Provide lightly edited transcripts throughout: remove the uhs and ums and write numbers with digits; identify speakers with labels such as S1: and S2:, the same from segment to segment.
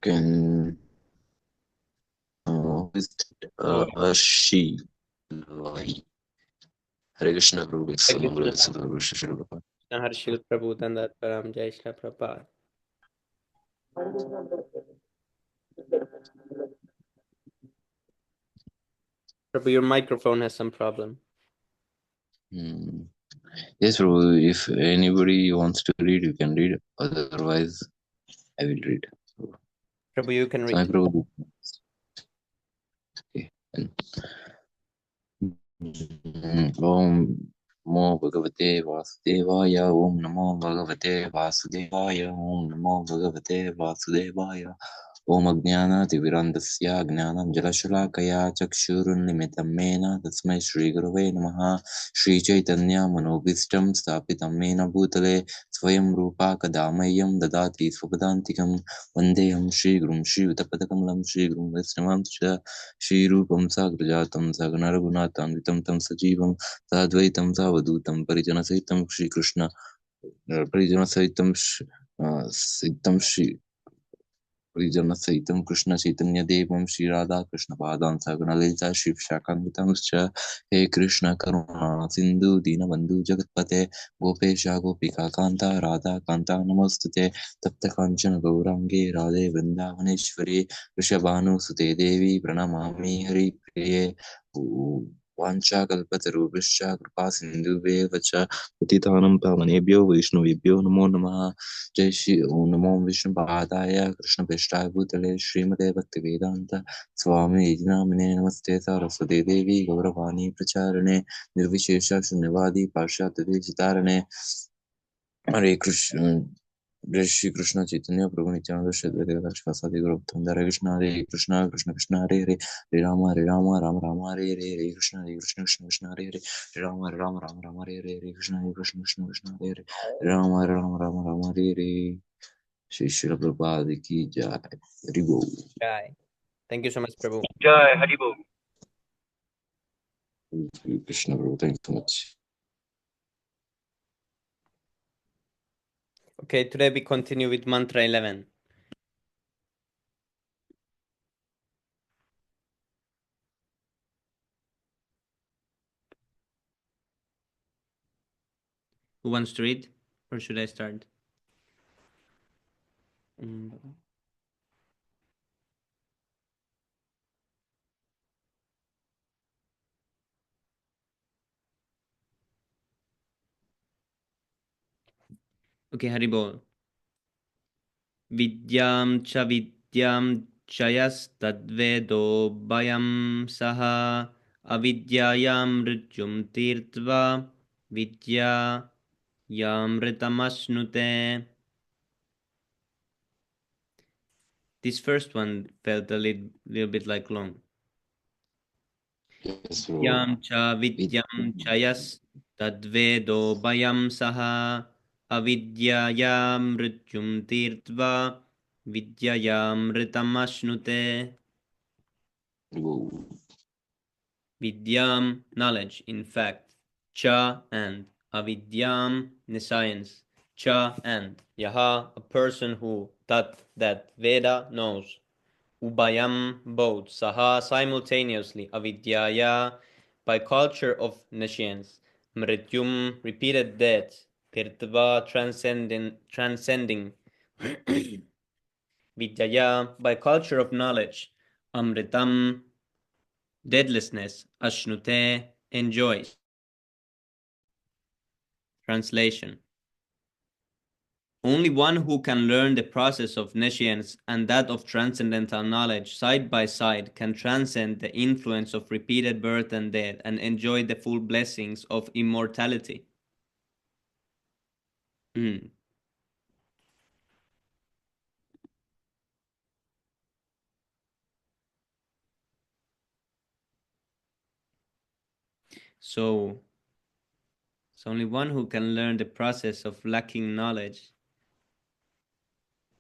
S1: can visit she. Hare Krishna Prabhu, Mangal Prabhu, Shri Prabhupada.
S2: Harshil Prabhu Dandat Param Jai Shri Prabhupada. Prabhu, your microphone has some problem.
S1: Yes, Prabhu, if anybody wants to read, you can read. Otherwise, I will read.
S2: Prabhu, you can
S1: So, my
S2: read.
S1: Prabhu. Okay. Om Namo Bhagavate Vasudevaya. Om Namo Bhagavate Vasudevaya. Om Namo Bhagavate Vasudevaya. Om Ajnanatimirandasya Jnanam Jalashulakaya Chakshurunlimitam Mena Tasmai Shri Gurave Namaha. Shri Chaitanya Manobhistam Stapitam Mena Bhutale Swayam Rupa Kadamayam Dadati Swapadantikam Vandeham Shri Gurum Shri Utapadakamlam Shri Gurum Vaisnavam Shri Rupam Sagrajatam Sagana Raghunatham Tam Sajivam Sadvaitam Savadutam Parijana Saitam Shri Krishna Parijana Saitam Saitam Shri Parijana Saitam Krishna Chaitanya Devam Shri Radha Krishna Padam Sagana Lita Shri Shakanvitamscha He Krishna Karuna Sindhu Dinabandhu Jagatpate Gopesha Gopika Kanta Radha Kanta Namostute Tapta Kanchana Gaurangi Radhe Vrindavaneshwari Rishabhanu Sute Devi Pranamami Hari Priye वाञ्छाकल्पतरुभ्यश्च कृपासिन्धुभ्येव च पतितानं पावनेभ्यो वैष्णवेभ्यो नमो नमः जय श्री ओम नमो विष्णुपादाय कृष्णप्रेष्ठाय भूतले श्रीमते भक्तिवेदान्त स्वामी नामिने नमस्ते सरस्वती देवी गौरवाणी प्रचारणे निर्विशेष शून्यवादी पाश्चात्यदेशतारणे हरे कृष्ण जय श्री कृष्ण चैतन्य प्रभु नित्यानंद श्री अद्वैत शिवासादि गौरवोत्तम हरे कृष्ण कृष्ण कृष्ण हरे हरे हरे राम राम राम हरे हरे हरे कृष्ण कृष्ण कृष्ण हरे हरे हरे राम राम राम हरे हरे हरे कृष्ण कृष्ण कृष्ण हरे हरे हरे राम राम हरे हरे श्री शिल प्रभुपाद की जय हरि बोल
S2: Jai. Thank you so much, Prabhu.
S3: Jai Haribol.
S1: Krishna Prabhu thank you so much
S2: Okay, today we continue with Mantra 11. Who wants to read? Or should I start? Okay, Haribol. Vidyam cha vidyam chayastadvedo bayam saha avidyayam mrityum tirtva vidya yamritamasnute. This first one felt a little bit like long.
S1: yes
S2: Vidyam cha vidyam chayas tadvedo bayam saha avidyayam mrityum tirtva vidyayam mritamasnute. Vidyam, knowledge, in fact. Cha and avidyam, science. Cha and yaha, a person who that Veda knows. Ubayam, both. Saha, simultaneously. Avidyaya, by culture of nescience. Mrityum, repeated death. Tirtva, transcending. Vidyaya, by culture of knowledge. Amritam, deadlessness. Ashnute, enjoys. Translation. Only one who can learn the process of nescience and that of transcendental knowledge side by side can transcend the influence of repeated birth and death and enjoy the full blessings of immortality. So, it's only one who can learn the process of lacking knowledge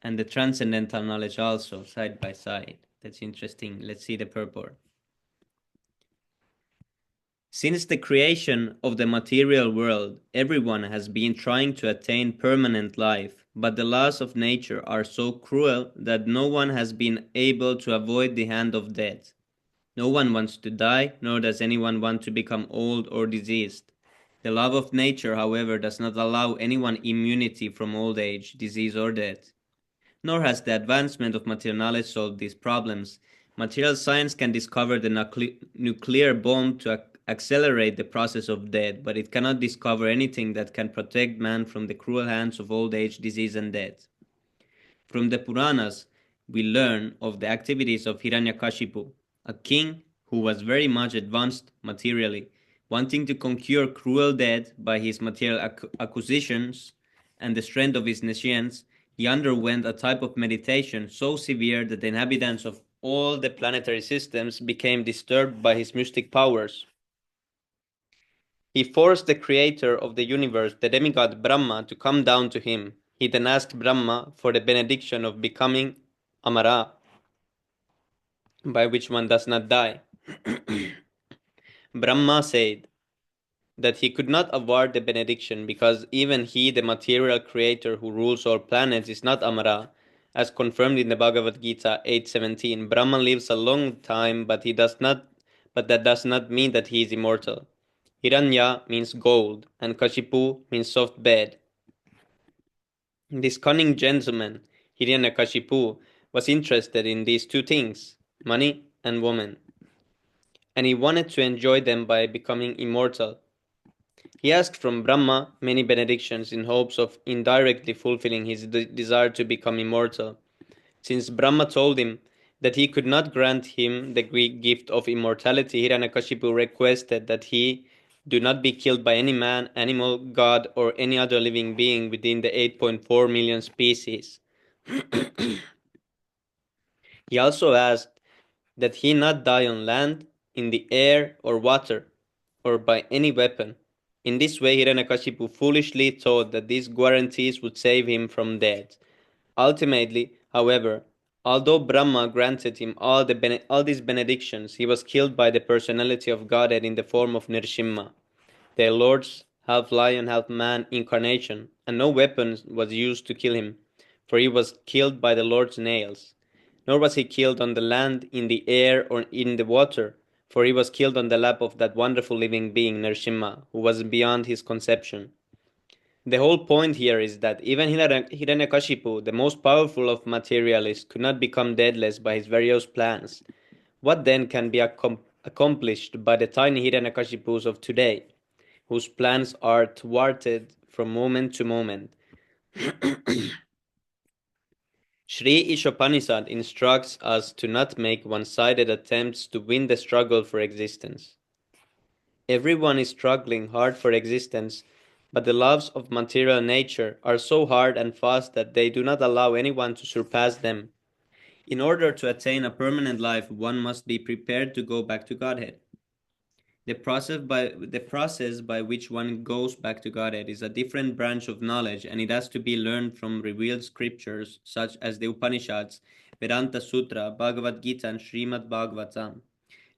S2: and the transcendental knowledge also, side by side. That's interesting. Let's see the purport. Since the creation of the material world, everyone has been trying to attain permanent life, but the laws of nature are so cruel that no one has been able to avoid the hand of death. No one wants to die, nor does anyone want to become old or diseased. The love of nature, however, does not allow anyone immunity from old age, disease, or death. Nor has the advancement of material knowledge solved these problems. Material science can discover the nuclear bomb to accelerate the process of death, but it cannot discover anything that can protect man from the cruel hands of old age, disease, and death. From the Puranas, we learn of the activities of Hiranyakashipu, a king who was very much advanced materially, wanting to conquer cruel death by his material acquisitions and the strength of his nescience. He underwent a type of meditation so severe that the inhabitants of all the planetary systems became disturbed by his mystic powers. He forced the creator of the universe, the demigod Brahma, to come down to him. He then asked Brahma for the benediction of becoming Amara, by which one does not die. Brahma said that he could not award the benediction because even he, the material creator who rules all planets, is not Amara, as confirmed in the Bhagavad Gita 8:17. Brahma lives a long time, but that does not mean that he is immortal. Hiranya means gold, and Kashipu means soft bed. This cunning gentleman, Hiranyakashipu, was interested in these two things, money and woman, and he wanted to enjoy them by becoming immortal. He asked from Brahma many benedictions in hopes of indirectly fulfilling his desire to become immortal. Since Brahma told him that he could not grant him the gift of immortality, Hiranyakashipu requested that he do not be killed by any man, animal, god, or any other living being within the 8.4 million species. He also asked that he not die on land, in the air, or water, or by any weapon. In this way, Hiranyakashipu foolishly thought that these guarantees would save him from death. Ultimately, however, although Brahma granted him all these benedictions, he was killed by the personality of Godhead in the form of Nrsimha, the Lord's half lion, half man incarnation, and no weapon was used to kill him, for he was killed by the Lord's nails. Nor was he killed on the land, in the air, or in the water, for he was killed on the lap of that wonderful living being, Nrsimha, who was beyond his conception. The whole point here is that even Hiranyakashipu, the most powerful of materialists, could not become deathless by his various plans. What then can be accomplished by the tiny Hiranyakashipus of today, whose plans are thwarted from moment to moment? Sri Isopanisad instructs us to not make one-sided attempts to win the struggle for existence. Everyone is struggling hard for existence, but the laws of material nature are so hard and fast that they do not allow anyone to surpass them. In order to attain a permanent life, one must be prepared to go back to Godhead. The process by which one goes back to Godhead is a different branch of knowledge, and it has to be learned from revealed scriptures such as the Upanishads, Vedanta Sutra, Bhagavad Gita, and Srimad Bhagavatam.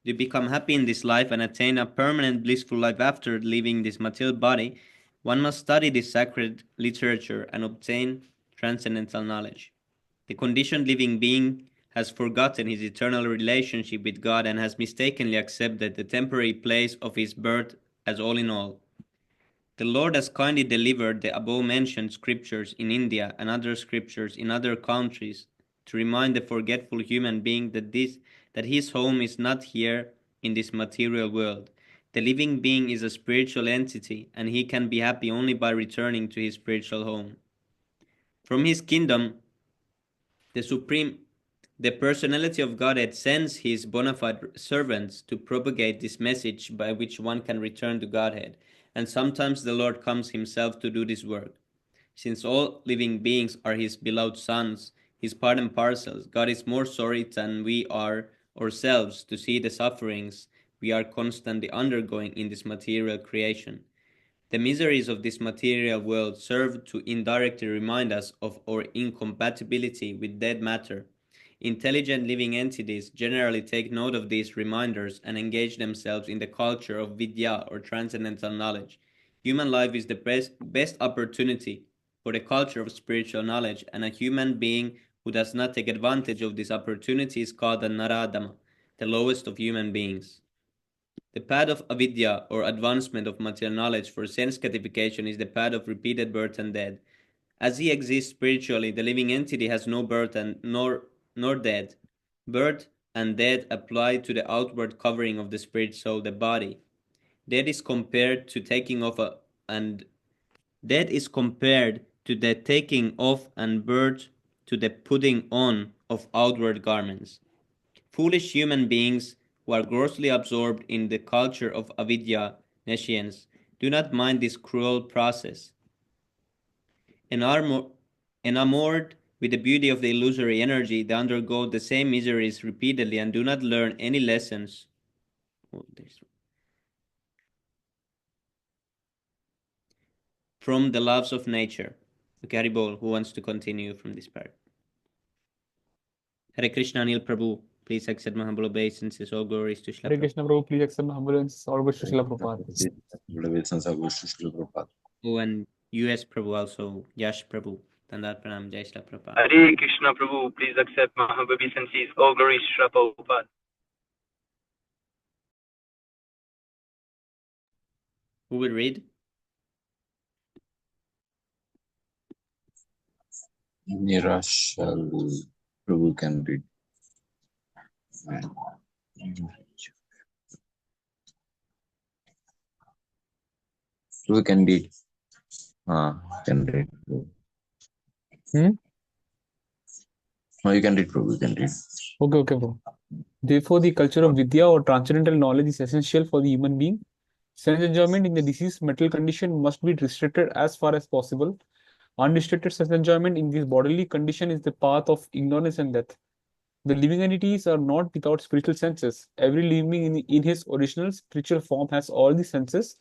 S2: To become happy in this life and attain a permanent blissful life after leaving this material body, one must study this sacred literature and obtain transcendental knowledge. The conditioned living being has forgotten his eternal relationship with God and has mistakenly accepted the temporary place of his birth as all in all. The Lord has kindly delivered the above-mentioned scriptures in India and other scriptures in other countries to remind the forgetful human being that his home is not here in this material world. The living being is a spiritual entity, and he can be happy only by returning to his spiritual home. From his kingdom, the supreme the personality of Godhead sends his bona fide servants to propagate this message by which one can return to Godhead, and sometimes the Lord comes himself to do this work. Since all living beings are his beloved sons, his part and parcels, God is more sorry than we are ourselves to see the sufferings we are constantly undergoing in this material creation. The miseries of this material world serve to indirectly remind us of our incompatibility with dead matter. Intelligent living entities generally take note of these reminders and engage themselves in the culture of vidya or transcendental knowledge. Human life is the best opportunity for the culture of spiritual knowledge, and a human being who does not take advantage of this opportunity is called a Naradama, the lowest of human beings. The path of avidya, or advancement of material knowledge for sense gratification, is the path of repeated birth and death. As he exists spiritually, the living entity has no birth and nor death. Birth and death apply to the outward covering of the spirit soul, the body. Death is compared to taking off and death is compared to the taking off, and birth to the putting on of outward garments. Foolish human beings who are grossly absorbed in the culture of avidya, nescience, do not mind this cruel process. Enarmo- Enamored with the beauty of the illusory energy, they undergo the same miseries repeatedly and do not learn any lessons. From the loves of nature. Okay, Haribol, who wants to continue from this part? Hare Krishna, Anil Prabhu. Please accept my humble obeisances. All glories to Srila
S3: Hare
S2: Prabhu.
S3: Krishna Prabhu, please accept my humble and all wishes to Srila Prabhupada.
S2: Oh, and US Prabhu also. Yash Prabhu. Tandat Pranam, Jai Srila Prabhupada.
S4: Hare Krishna Prabhu, please accept my humble obeisances. All glories to Srila Prabhupada.
S2: Who will read?
S1: Nirashal Prabhu can read. Prabhu can read. Can read. No, you can read, Prabhu. You can read.
S3: Okay, bro. Therefore, the culture of Vidya or transcendental knowledge is essential for the human being. Sense enjoyment in the diseased mental condition must be restricted as far as possible. Unrestricted sense enjoyment in this bodily condition is the path of ignorance and death. The living entities are not without spiritual senses. Every living in his original spiritual form has all the senses,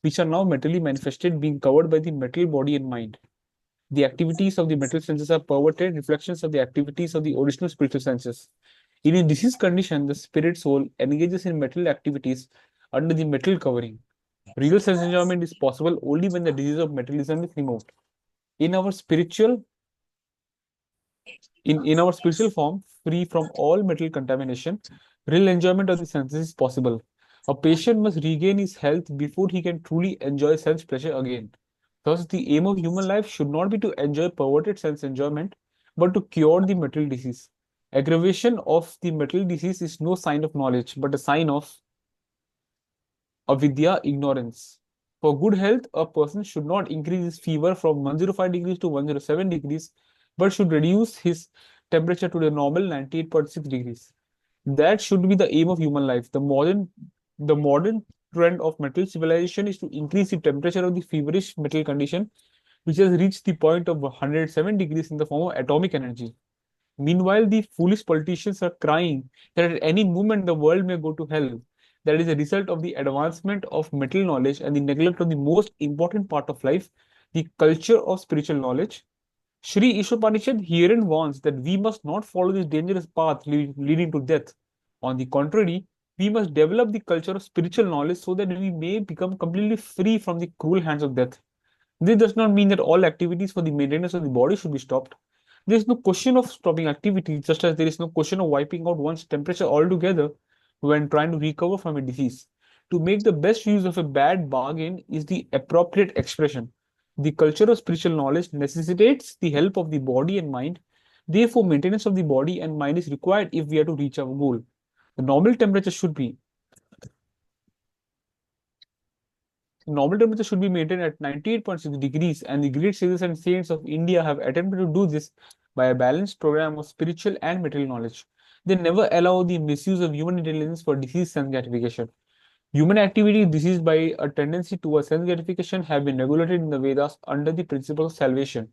S3: which are now materially manifested, being covered by the material body and mind. The activities of the material senses are perverted reflections of the activities of the original spiritual senses. In a diseased condition, the spirit soul engages in material activities under the material covering. Real sense enjoyment is possible only when the disease of materialism is removed. In our spiritual in our spiritual form, free from all material contamination, real enjoyment of the senses is possible. A patient must regain his health before he can truly enjoy sense pleasure again. Thus, the aim of human life should not be to enjoy perverted sense enjoyment, but to cure the material disease. Aggravation of the material disease is no sign of knowledge, but a sign of avidya, ignorance. For good health, a person should not increase his fever from 105 degrees to 107 degrees, but should reduce his temperature to the normal 98.6 degrees. That should be the aim of human life. The modern trend of metal civilization is to increase the temperature of the feverish metal condition, which has reached the point of 107 degrees in the form of atomic energy. Meanwhile, the foolish politicians are crying that at any moment the world may go to hell. That is a result of the advancement of material knowledge and the neglect of the most important part of life, the culture of spiritual knowledge. Sri Isopanisad herein warns that we must not follow this dangerous path leading to death. On the contrary, we must develop the culture of spiritual knowledge so that we may become completely free from the cruel hands of death. This does not mean that all activities for the maintenance of the body should be stopped. There is no question of stopping activity, just as there is no question of wiping out one's temperature altogether when trying to recover from a disease. To make the best use of a bad bargain is the appropriate expression. The culture of spiritual knowledge necessitates the help of the body and mind. Therefore, maintenance of the body and mind is required if we are to reach our goal. The normal temperature should be maintained at 98.6 degrees, and the great sages and saints of India have attempted to do this by a balanced program of spiritual and material knowledge. They never allow the misuse of human intelligence for disease sense gratification. Human activity diseased by a tendency towards sense gratification have been regulated in the Vedas under the principle of salvation.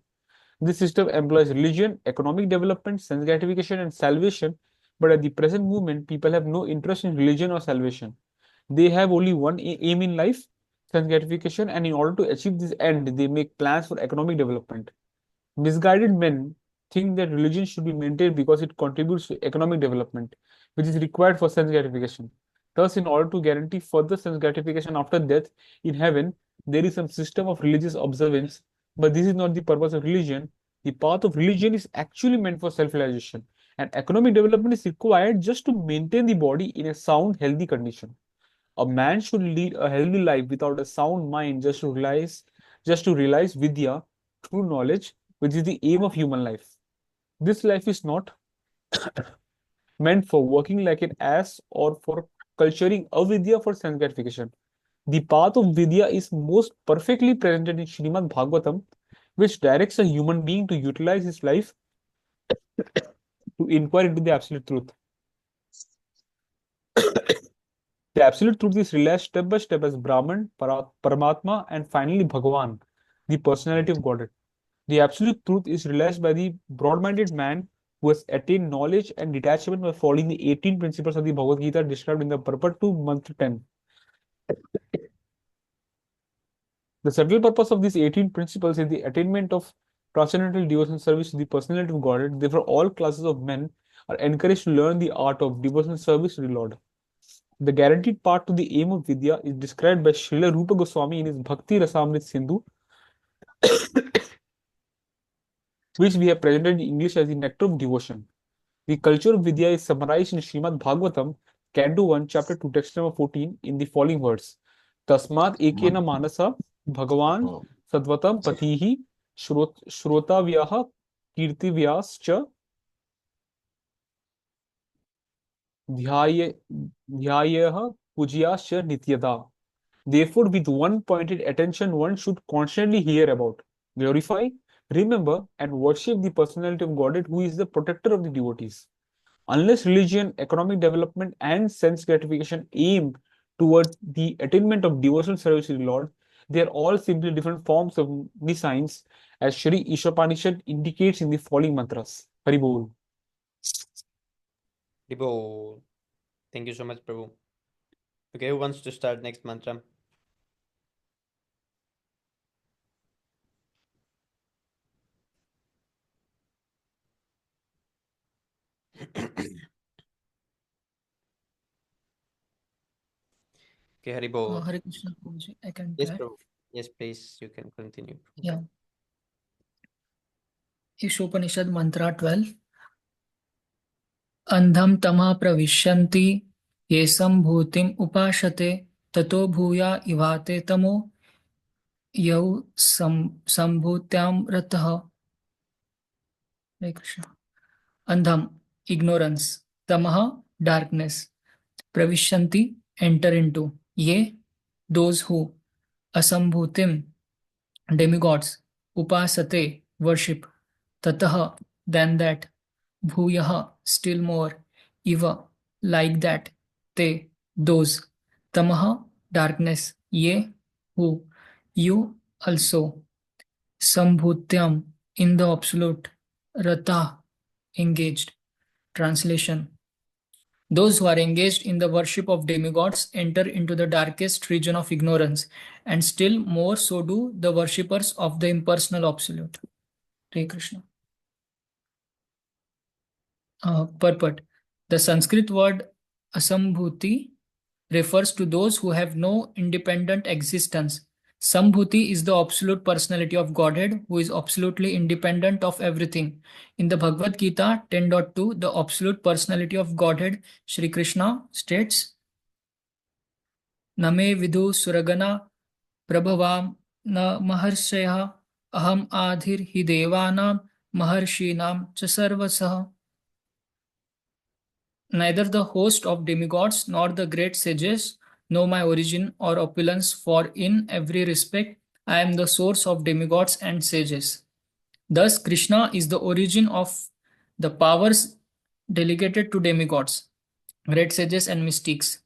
S3: This system employs religion, economic development, sense gratification, and salvation, but at the present moment, people have no interest in religion or salvation. They have only one aim in life, sense gratification, and in order to achieve this end, they make plans for economic development. Misguided men think that religion should be maintained because it contributes to economic development, which is required for sense gratification. Thus, in order to guarantee further sense gratification after death in heaven, there is some system of religious observance, but this is not the purpose of religion. The path of religion is actually meant for self-realization, and economic development is required just to maintain the body in a sound, healthy condition. A man should lead a healthy life without a sound mind just to realize vidya, true knowledge, which is the aim of human life. This life is not meant for working like an ass or for culturing avidya for sense gratification. The path of vidya is most perfectly presented in Srimad Bhagavatam, which directs a human being to utilize his life to inquire into the absolute truth. The absolute truth is realized step by step as Brahman, Paramatma, and finally Bhagavan, the personality of Godhead. The absolute truth is realized by the broad-minded man who has attained knowledge and detachment by following the 18 principles of the Bhagavad Gita described in the purport to Mantra 10. The central purpose of these 18 principles is the attainment of transcendental devotional service to the personality of Godhead. Therefore, all classes of men are encouraged to learn the art of devotional service to the Lord. The guaranteed path to the aim of Vidya is described by Srila Rupa Goswami in his Bhakti Rasamrit Sindhu, which we have presented in English as the Nectar of Devotion. The culture of Vidya is summarized in Srimad Bhagavatam, Canto 1, Chapter 2, Text number 14, in the following words: Tasmat ekena manasa Bhagavan Sadvatam Patihi Shrotavyaha Kirtivyascha Dhyayah Pujyascha Nityada. Therefore, with one pointed attention, one should constantly hear about, glorify, remember, and worship the personality of Godhead, who is the protector of the devotees. Unless religion, economic development, and sense gratification aim toward the attainment of devotional service to the Lord, they are all simply different forms of nescience, as Sri Isopanisad indicates in the following mantras. Haribol.
S2: Dibo. Thank you so much, Prabhu. Okay, who wants to start next mantra? Okay, Haribol.
S5: Hare Krishna, Prabhuji. I can
S2: Yes,
S5: try.
S2: Prabhu. Yes, please, you can continue.
S5: Yeah. Ishopanishad Mantra 12. Andham tama pravishanti yesam bhutim upashate tato bhuya ivate tamo yau sambhutyam ratah. Hare Krishna. Andham, ignorance. Tamaha, darkness. Pravishanti, enter into. Ye, those who. Asambhutim, demigods. Upasate, worship. Tataha, than that. Bhuyaha, still more. Iva, like that. Te, those. Tamaha, darkness. Ye, who. You, also. Sambhutyam, in the absolute. Rata, engaged. Translation: those who are engaged in the worship of demigods enter into the darkest region of ignorance, and still more so do the worshippers of the impersonal absolute. Hare Krishna. Purport: the Sanskrit word asambhuti refers to those who have no independent existence. Sambhuti is the absolute personality of Godhead who is absolutely independent of everything. In the Bhagavad Gita 10.2, the absolute personality of Godhead, Sri Krishna, states, Name vidhu suragana prabhavam na maharshaya aham adhir hi devanam maharshinam cha sarvasah. Neither the host of demigods nor the great sages know my origin or opulence, for in every respect I am the source of demigods and sages. Thus, Krishna is the origin of the powers delegated to demigods, great sages, and mystics.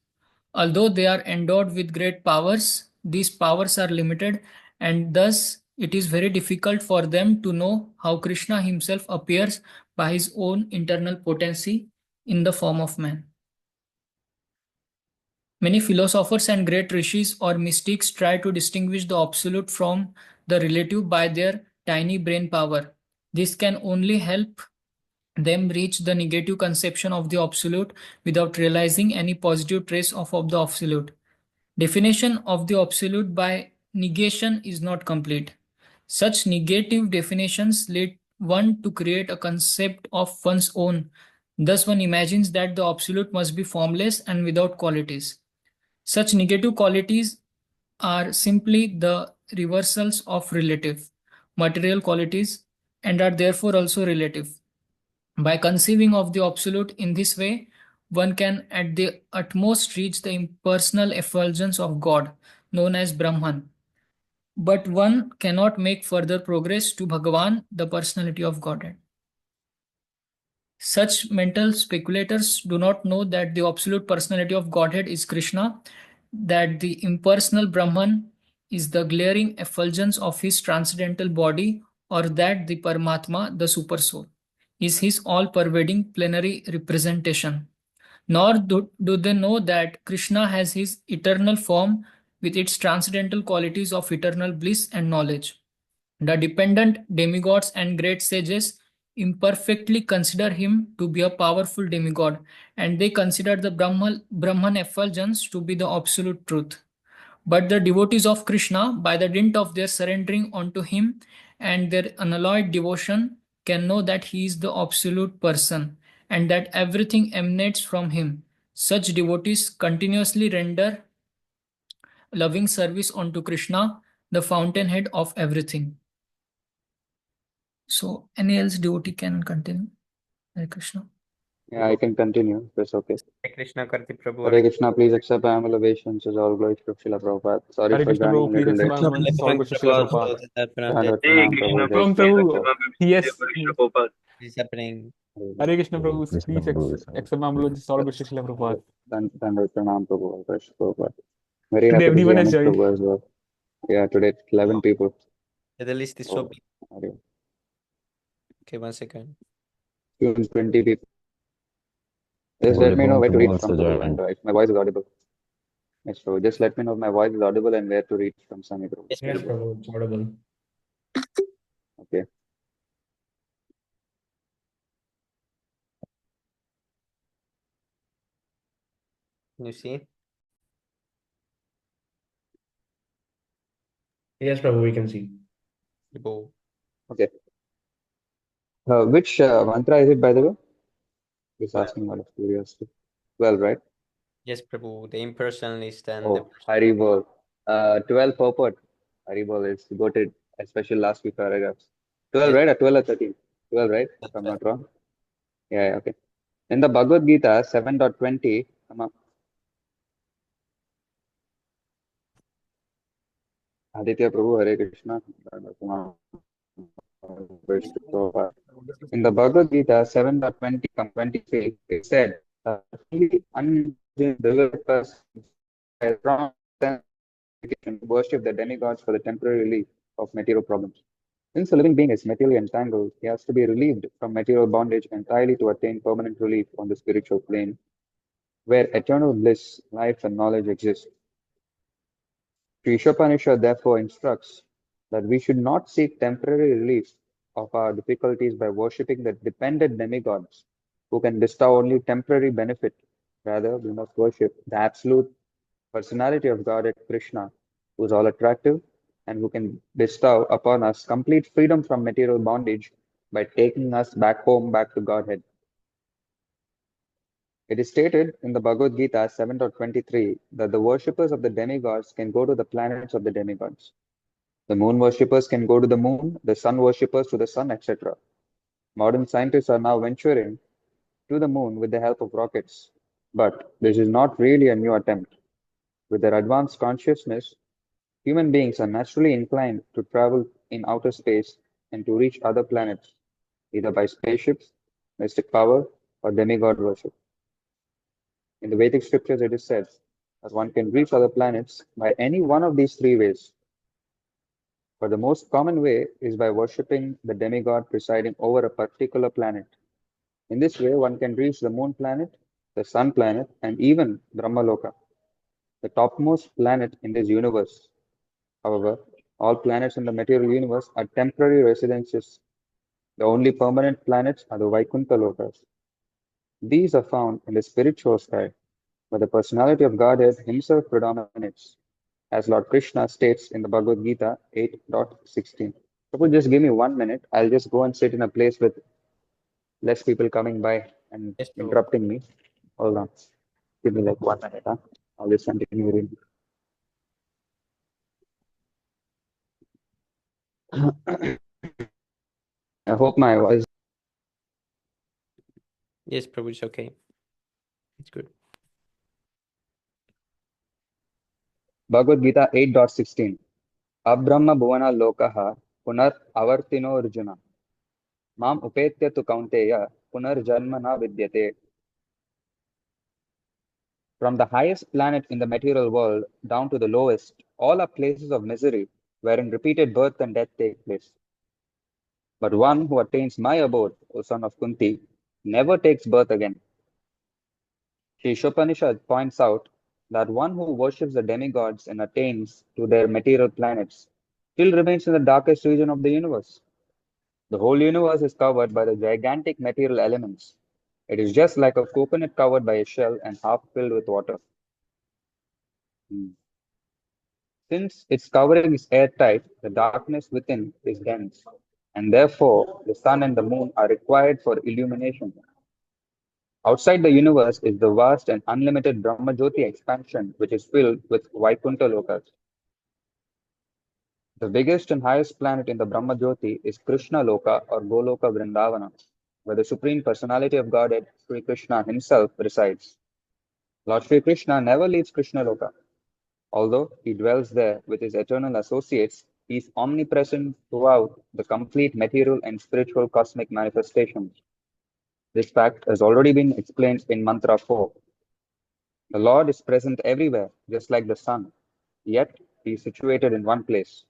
S5: Although they are endowed with great powers, these powers are limited, and thus it is very difficult for them to know how Krishna himself appears by his own internal potency in the form of man. Many philosophers and great rishis or mystics try to distinguish the absolute from the relative by their tiny brain power. This can only help them reach the negative conception of the absolute without realizing any positive trace of the absolute. Definition of the absolute by negation is not complete. Such negative definitions lead one to create a concept of one's own. Thus, one imagines that the absolute must be formless and without qualities. Such negative qualities are simply the reversals of relative material qualities and are therefore also relative. By conceiving of the absolute in this way, one can at the utmost reach the impersonal effulgence of God, known as Brahman. But one cannot make further progress to Bhagavan, the personality of Godhead. Such mental speculators do not know that the absolute personality of Godhead is Krishna, that the impersonal Brahman is the glaring effulgence of his transcendental body, or that the Paramatma, the Supersoul, is his all-pervading plenary representation. Nor do they know that Krishna has his eternal form with its transcendental qualities of eternal bliss and knowledge. The dependent demigods and great sages imperfectly consider him to be a powerful demigod, and they consider the Brahman effulgence to be the absolute truth. But the devotees of Krishna, by the dint of their surrendering unto him and their unalloyed devotion, can know that he is the absolute person and that everything emanates from him. Such devotees continuously render loving service unto Krishna, the fountainhead of everything. So, any else devotee can continue? Hare Krishna.
S6: Yeah, I can continue. That's okay.
S2: Hare Krishna Karti Prabhu.
S6: Hare Krishna, please accept my humble obeisance as all glories to Srila Prabhupada. Sorry
S3: Hare
S6: for
S3: Krishna
S6: joining
S3: Prabhu,
S6: a
S3: please
S6: little
S3: accept
S6: late.
S3: my humble all goes to Srila Prabhupada.
S6: Dandavad
S4: Hare
S6: Pranam
S4: Krishna
S6: Prabhu,
S3: Prabhu,
S6: Jai Shri
S3: Prabhu,
S6: Krishna.
S3: yes,
S4: Krishna Prabhupada.
S2: What is happening?
S3: Hare Krishna Prabhu,
S1: Krishna
S3: please
S1: Prabhu.
S3: accept my humble all goes to Srila Prabhupada.
S6: Dandavad Pranam Prabhu, Jai Shri Prabhupada. Very
S3: Today
S6: happy to see
S3: everyone has
S6: MS
S3: joined.
S6: Prabhu as well. Yeah, today it's 11 people.
S2: The list is so
S6: Oh,
S2: big.
S6: Hare.
S2: Okay, 1 second.
S6: Soon 20 people. Just let me know where to reach from Prabhu and if my voice is audible. Yes, Prabhu. Just let me know if my voice is audible and where to reach from Sami Prabhu.
S2: Yes,
S7: Yes,
S2: Prabhu.
S7: Prabhu, it's audible.
S6: Okay.
S2: Can you see?
S7: Yes, Prabhu, we can see.
S2: Prabhu.
S6: Okay. Which mantra is it, by the way? Just asking out of curiosity. 12, right?
S2: Yes, Prabhu. The impersonalist and the
S6: Oh, Haribol. 12 purport. Haribol is goated, especially last few paragraphs. 12,
S2: yes,
S6: right? Or 12 or 13? 12, right? If I'm not wrong. Yeah, okay. In the Bhagavad Gita 7.20, come up. Aditya Prabhu, Hare Krishna. In the Bhagavad Gita 7.20, 23, it said, only undeveloped persons has wrong sense to worship the demigods for the temporary relief of material problems. Since a living being is materially entangled, he has to be relieved from material bondage entirely to attain permanent relief on the spiritual plane, where eternal bliss, life, and knowledge exist. Sri Isopanisad therefore instructs that we should not seek temporary relief of our difficulties by worshipping the dependent demigods who can bestow only temporary benefit. Rather, we must worship the absolute personality of God at Krishna, who is all attractive and who can bestow upon us complete freedom from material bondage by taking us back home, back to Godhead. It is stated in the Bhagavad Gita 7.23 that the worshippers of the demigods can go to the planets of the demigods. The moon worshippers can go to the moon, the sun worshippers to the sun, etc. Modern scientists are now venturing to the moon with the help of rockets. But this is not really a new attempt. With their advanced consciousness, human beings are naturally inclined to travel in outer space and to reach other planets, either by spaceships, mystic power, or demigod worship. In the Vedic scriptures, it is said that one can reach other planets by any one of these three ways. But the most common way is by worshipping the demigod presiding over a particular planet. In this way, one can reach the moon planet, the sun planet, and even Brahmaloka, the topmost planet in this universe. However, all planets in the material universe are temporary residences The only permanent planets are the Vaikuntha lokas. These are found in the spiritual sky, where the personality of Godhead himself predominates, as Lord Krishna states in the Bhagavad Gita 8.16. Suppose just give me 1 minute, I'll just go and sit in a place with less people coming by and
S2: Yes, Prabhu.
S6: interrupting me. Hold on. Give me like 1 minute, huh? I'll just continue reading. I hope my voice.
S2: Yes, Prabhu, it's okay. It's good.
S6: Bhagavad Gita 8.16. Abrahma bhuvana lokaha punar avartino arjuna. Mam upetya tu kaunteya punar janma na vidyate. From the highest planet in the material world down to the lowest, all are places of misery wherein repeated birth and death take place. But one who attains my abode, O son of Kunti, never takes birth again. Sri Isopanisad points out that one who worships the demigods and attains to their material planets still remains in the darkest region of the universe. The whole universe is covered by the gigantic material elements. It is just like a coconut covered by a shell and half filled with water. Since its covering is airtight, the darkness within is dense, and therefore the sun and the moon are required for illumination. Outside the universe is the vast and unlimited Brahmajyoti expansion, which is filled with Vaikuntha lokas. The biggest and highest planet in the Brahmajyoti is Krishna Loka or Goloka Vrindavana, where the Supreme Personality of Godhead, Sri Krishna himself, resides. Lord Sri Krishna never leaves Krishna Loka. Although he dwells there with his eternal associates, he is omnipresent throughout the complete material and spiritual cosmic manifestations. This fact has already been explained in Mantra 4. The Lord is present everywhere, just like the sun, yet he is situated in one place,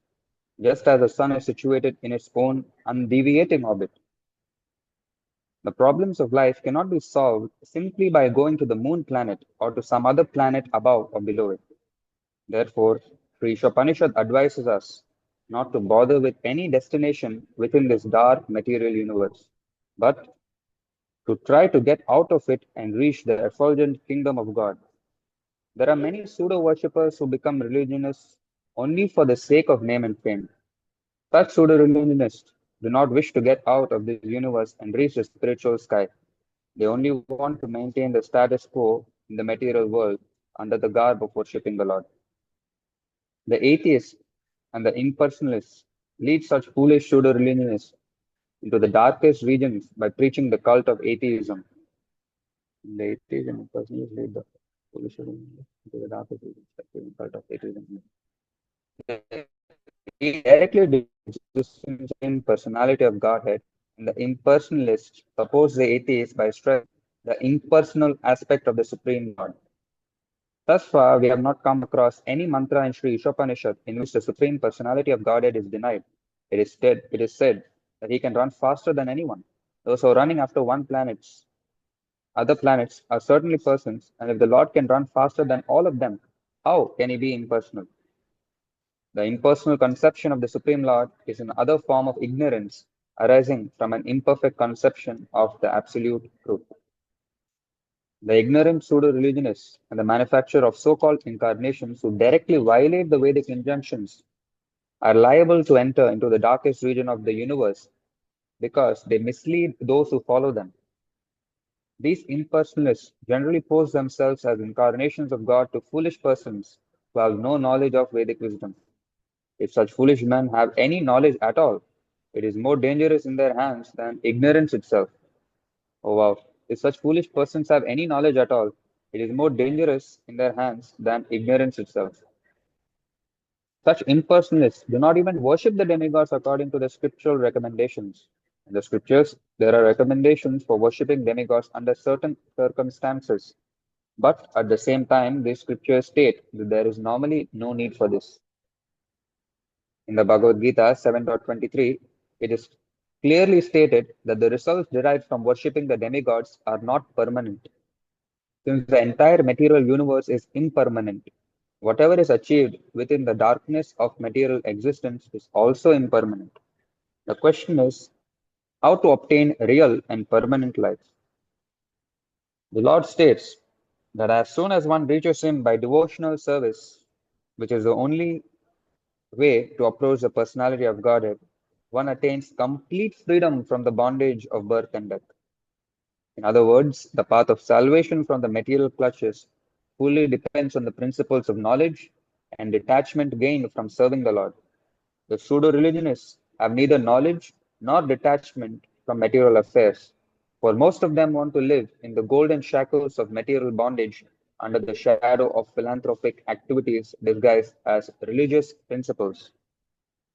S6: just as the sun is situated in its own undeviating orbit. The problems of life cannot be solved simply by going to the moon planet or to some other planet above or below it. Therefore, Sri Isopanishad advises us not to bother with any destination within this dark material universe, but to try to get out of it and reach the effulgent kingdom of God. There are many pseudo worshippers who become religionists only for the sake of name and fame. Such pseudo religionists do not wish to get out of this universe and reach the spiritual sky. They only want to maintain the status quo in the material world under the garb of worshipping the Lord. The atheists and the impersonalists lead such foolish pseudo religionists into the darkest regions by preaching the cult of atheism. The atheists and impersonalists lead the foolish religionists into the darkest regions by preaching the cult of atheism. He directly discusses the same personality of Godhead, and the impersonalists oppose the atheists by stressing the impersonal aspect of the Supreme Lord. Thus far, we have not come across any mantra in Sri Isopanishad in which the Supreme Personality of Godhead is denied. It is said that he can run faster than anyone. Those who are running after other planets are certainly persons, and if the Lord can run faster than all of them, how can he be impersonal? The impersonal conception of the Supreme Lord is another form of ignorance arising from an imperfect conception of the absolute truth. The ignorant pseudo-religionists and the manufacture of so-called incarnations who directly violate the Vedic injunctions are liable to enter into the darkest region of the universe because they mislead those who follow them. These impersonalists generally pose themselves as incarnations of God to foolish persons who have no knowledge of Vedic wisdom. If such foolish men have any knowledge at all, it is more dangerous in their hands than ignorance itself. Oh wow. If such foolish persons have any knowledge at all, it is more dangerous in their hands than ignorance itself. Such impersonalists do not even worship the demigods according to the scriptural recommendations. In the scriptures, there are recommendations for worshipping demigods under certain circumstances. But at the same time, these scriptures state that there is normally no need for this. In the Bhagavad Gita 7.23, it is clearly stated that the results derived from worshipping the demigods are not permanent. Since the entire material universe is impermanent, whatever is achieved within the darkness of material existence is also impermanent. The question is, how to obtain real and permanent life. The Lord states that as soon as one reaches Him by devotional service, which is the only way to approach the personality of Godhead, one attains complete freedom from the bondage of birth and death. In other words, the path of salvation from the material clutches fully depends on the principles of knowledge and detachment gained from serving the Lord. The pseudo religionists have neither knowledge nor detachment from material affairs, for most of them want to live in the golden shackles of material bondage under the shadow of philanthropic activities disguised as religious principles.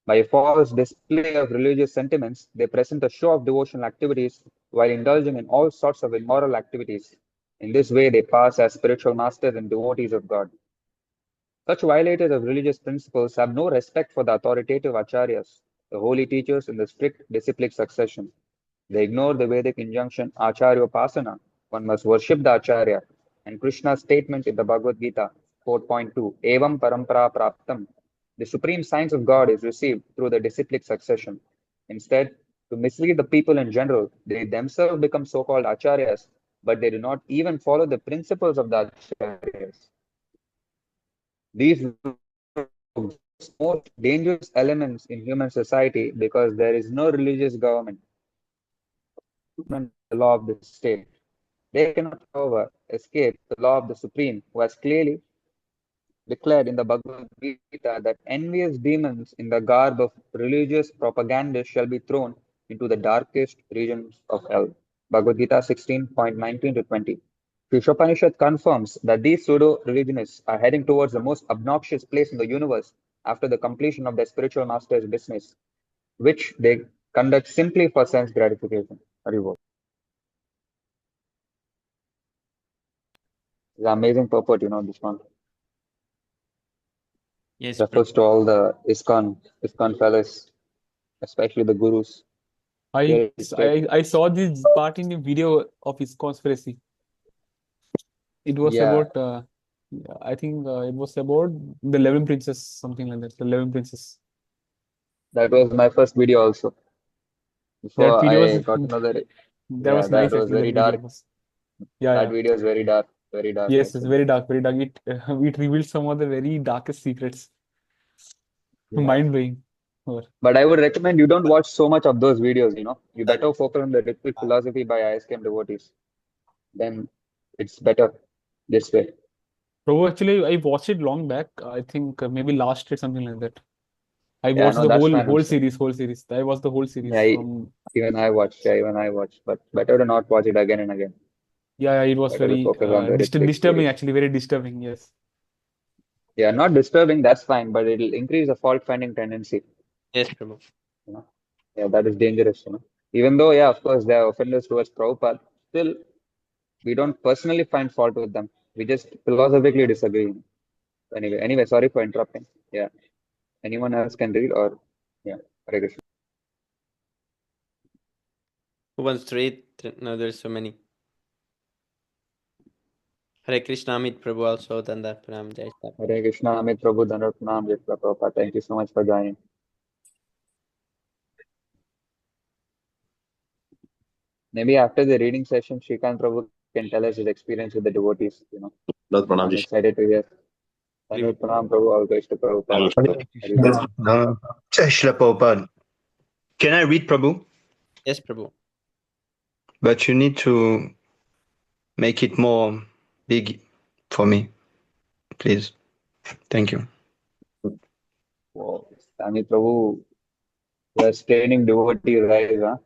S6: By a false display of religious sentiments, they present a show of devotional activities while indulging in all sorts of immoral activities. In this way, they pass as spiritual masters and devotees of God. Such violators of religious principles have no respect for the authoritative acharyas, the holy teachers in the strict disciplic succession. They ignore the Vedic injunction Acharyopasana, one must worship the Acharya, and Krishna's statement in the Bhagavad Gita 4.2, Evam Parampara Praptam, the supreme science of God is received through the disciplic succession. Instead, to mislead the people in general, they themselves become so-called Acharyas, but they do not even follow the principles of the Acharyas. These are the most dangerous elements in human society because there is no religious government, the law of the state. They cannot, however, escape the law of the Supreme, who has clearly declared in the Bhagavad Gita that envious demons in the garb of religious propagandists shall be thrown into the darkest regions of hell. Bhagavad Gita 16.19 to 20. Sri Isopanisad confirms that these pseudo-religionists are heading towards the most obnoxious place in the universe after the completion of their spiritual master's business, which they conduct simply for sense gratification. Haribol. It's an amazing purport, this one.
S2: Yes,
S6: Refers to all the ISKCON fellas, especially the gurus.
S3: I,
S6: Great,
S3: I
S6: great.
S3: I saw this part in a video of his conspiracy. It was
S6: Yeah,
S3: about yeah, I think it was about the 11 Princess, something like that. The 11 Princess.
S6: that was my first video also.
S3: That
S6: Before
S3: video was
S6: I got to know that,
S3: that
S6: yeah,
S3: was
S6: that
S3: nice
S6: was
S3: actually.
S6: very
S3: That video
S6: dark.
S3: was, yeah,
S6: That
S3: yeah.
S6: video is very dark
S3: Yes, it's
S6: actually.
S3: very dark, very dark. It reveals some of the very darkest secrets.
S6: Yeah.
S3: Mind-blowing.
S6: But I would recommend you don't watch so much of those videos. You better focus on the ritual philosophy by ISKM devotees. Then it's better this way.
S3: Bro, actually, I watched it long back. I think maybe last year, something like that. I
S6: Yeah,
S3: watched
S6: no,
S3: the
S6: that's
S3: whole
S6: fine
S3: whole
S6: also.
S3: series, whole series. I watched the whole series
S6: Yeah,
S3: from.
S6: even I watched, but better to not watch it again and again.
S3: Yeah, yeah, it was
S6: Better to
S3: very
S6: focus on the Ritwik
S3: disturbing,
S6: series.
S3: actually, very disturbing. Yes.
S6: Yeah, not disturbing, that's fine, but it'll increase the fault finding tendency.
S2: yes, Prabhu.
S6: You know? Yeah, that is dangerous. Even though, yeah, of course, they are offenders towards Prabhupada, still, we don't personally find fault with them. We just philosophically disagree. Anyway, sorry for interrupting. Yeah. Anyone else can read or, yeah, Hare Krishna.
S2: Who wants to read? No, there's so many. Hare Krishna, Amit Prabhu also done that. Pranam Jai Shri.
S6: Hare Krishna, Amit Prabhu, Dhanrat Pranam, Jai Shri Prabhupada. Thank you so much for joining. Maybe after the reading session, Srikant Prabhu can tell us his experience with the devotees.
S1: Lord Pranam
S6: I'm
S1: Ji.
S6: excited to hear. Dhanrat Pranam Prabhu, all goes to Prabhupada.
S8: Hare Jai Shri Prabhupada. Can I read, Prabhu?
S2: Yes, Prabhu.
S8: But you need to make it more big for me, please. Thank you.
S6: Wow. Swami Prabhu, you are training devotee rise, huh?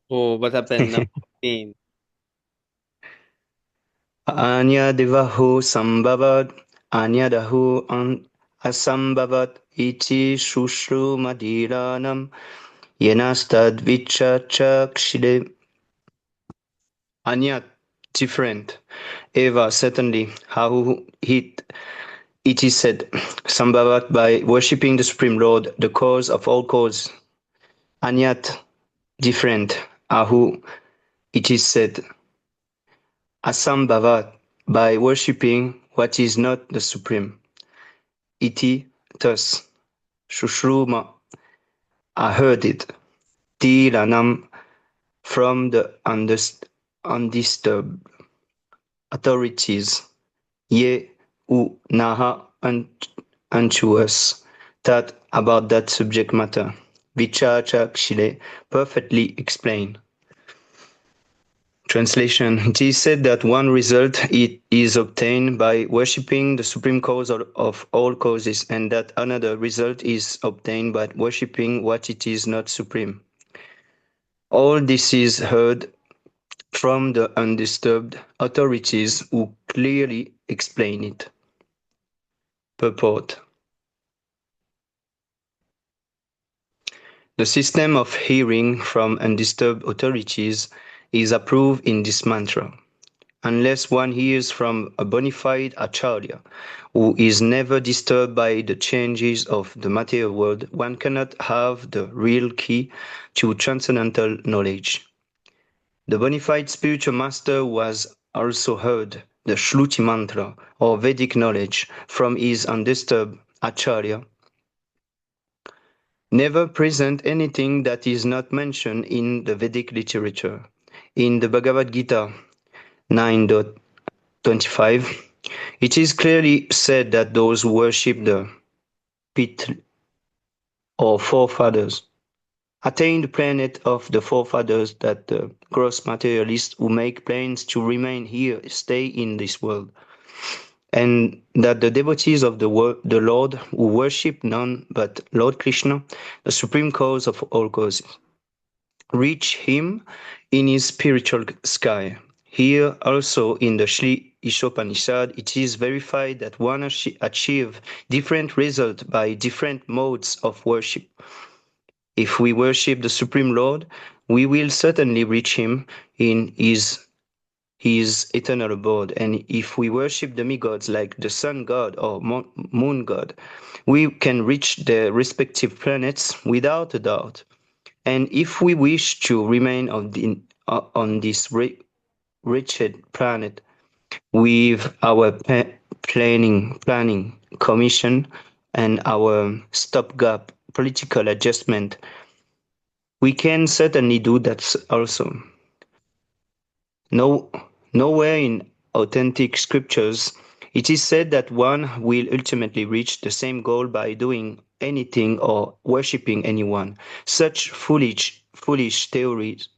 S2: Oh, what happened? Number 15.
S8: Anya devahu sambhavat, anya dahu asambhavat, iti shushru madhiranam, yenastad vichachakshide. Anya, different. Eva, certainly. How it is said, Sambhavat, by worshipping the Supreme Lord, the cause of all cause. Anyat, different. Ahu, it is said, Asambhavat, by worshipping what is not the Supreme. Iti, thus. Shushruma, I heard it. Tilanam, from the undisturbed authorities, ye u naha unto us, that about that subject matter, Vichachakshile perfectly explain. Translation: It is said that one result is obtained by worshipping the supreme cause of all causes, and that another result is obtained by worshipping what it is not supreme. All this is heard from the undisturbed authorities who clearly explain it. Purport: The system of hearing from undisturbed authorities is approved in this mantra. Unless one hears from a bona fide acharya, who is never disturbed by the changes of the material world, one cannot have the real key to transcendental knowledge. The bona fide spiritual master was also heard the Shruti mantra, or Vedic knowledge, from his undisturbed acharya. Never present anything that is not mentioned in the Vedic literature. In the Bhagavad Gita 9.25, it is clearly said that those who worship the Pitr or forefathers attain the planet of the forefathers, that the gross materialists who make plans to remain here stay in this world, and that the devotees of the Lord who worship none but Lord Krishna, the supreme cause of all causes, reach him in his spiritual sky. Here also in the Sri Isopanisad, it is verified that one achieve different results by different modes of worship. If we worship the Supreme Lord, we will certainly reach him in his eternal abode. And if we worship demigods like the sun god or moon god, we can reach their respective planets without a doubt. And if we wish to remain on this wretched planet with our planning commission and our stopgap political adjustment, we can certainly do that also. Nowhere in authentic scriptures it is said that one will ultimately reach the same goal by doing anything or worshipping anyone. Such foolish theories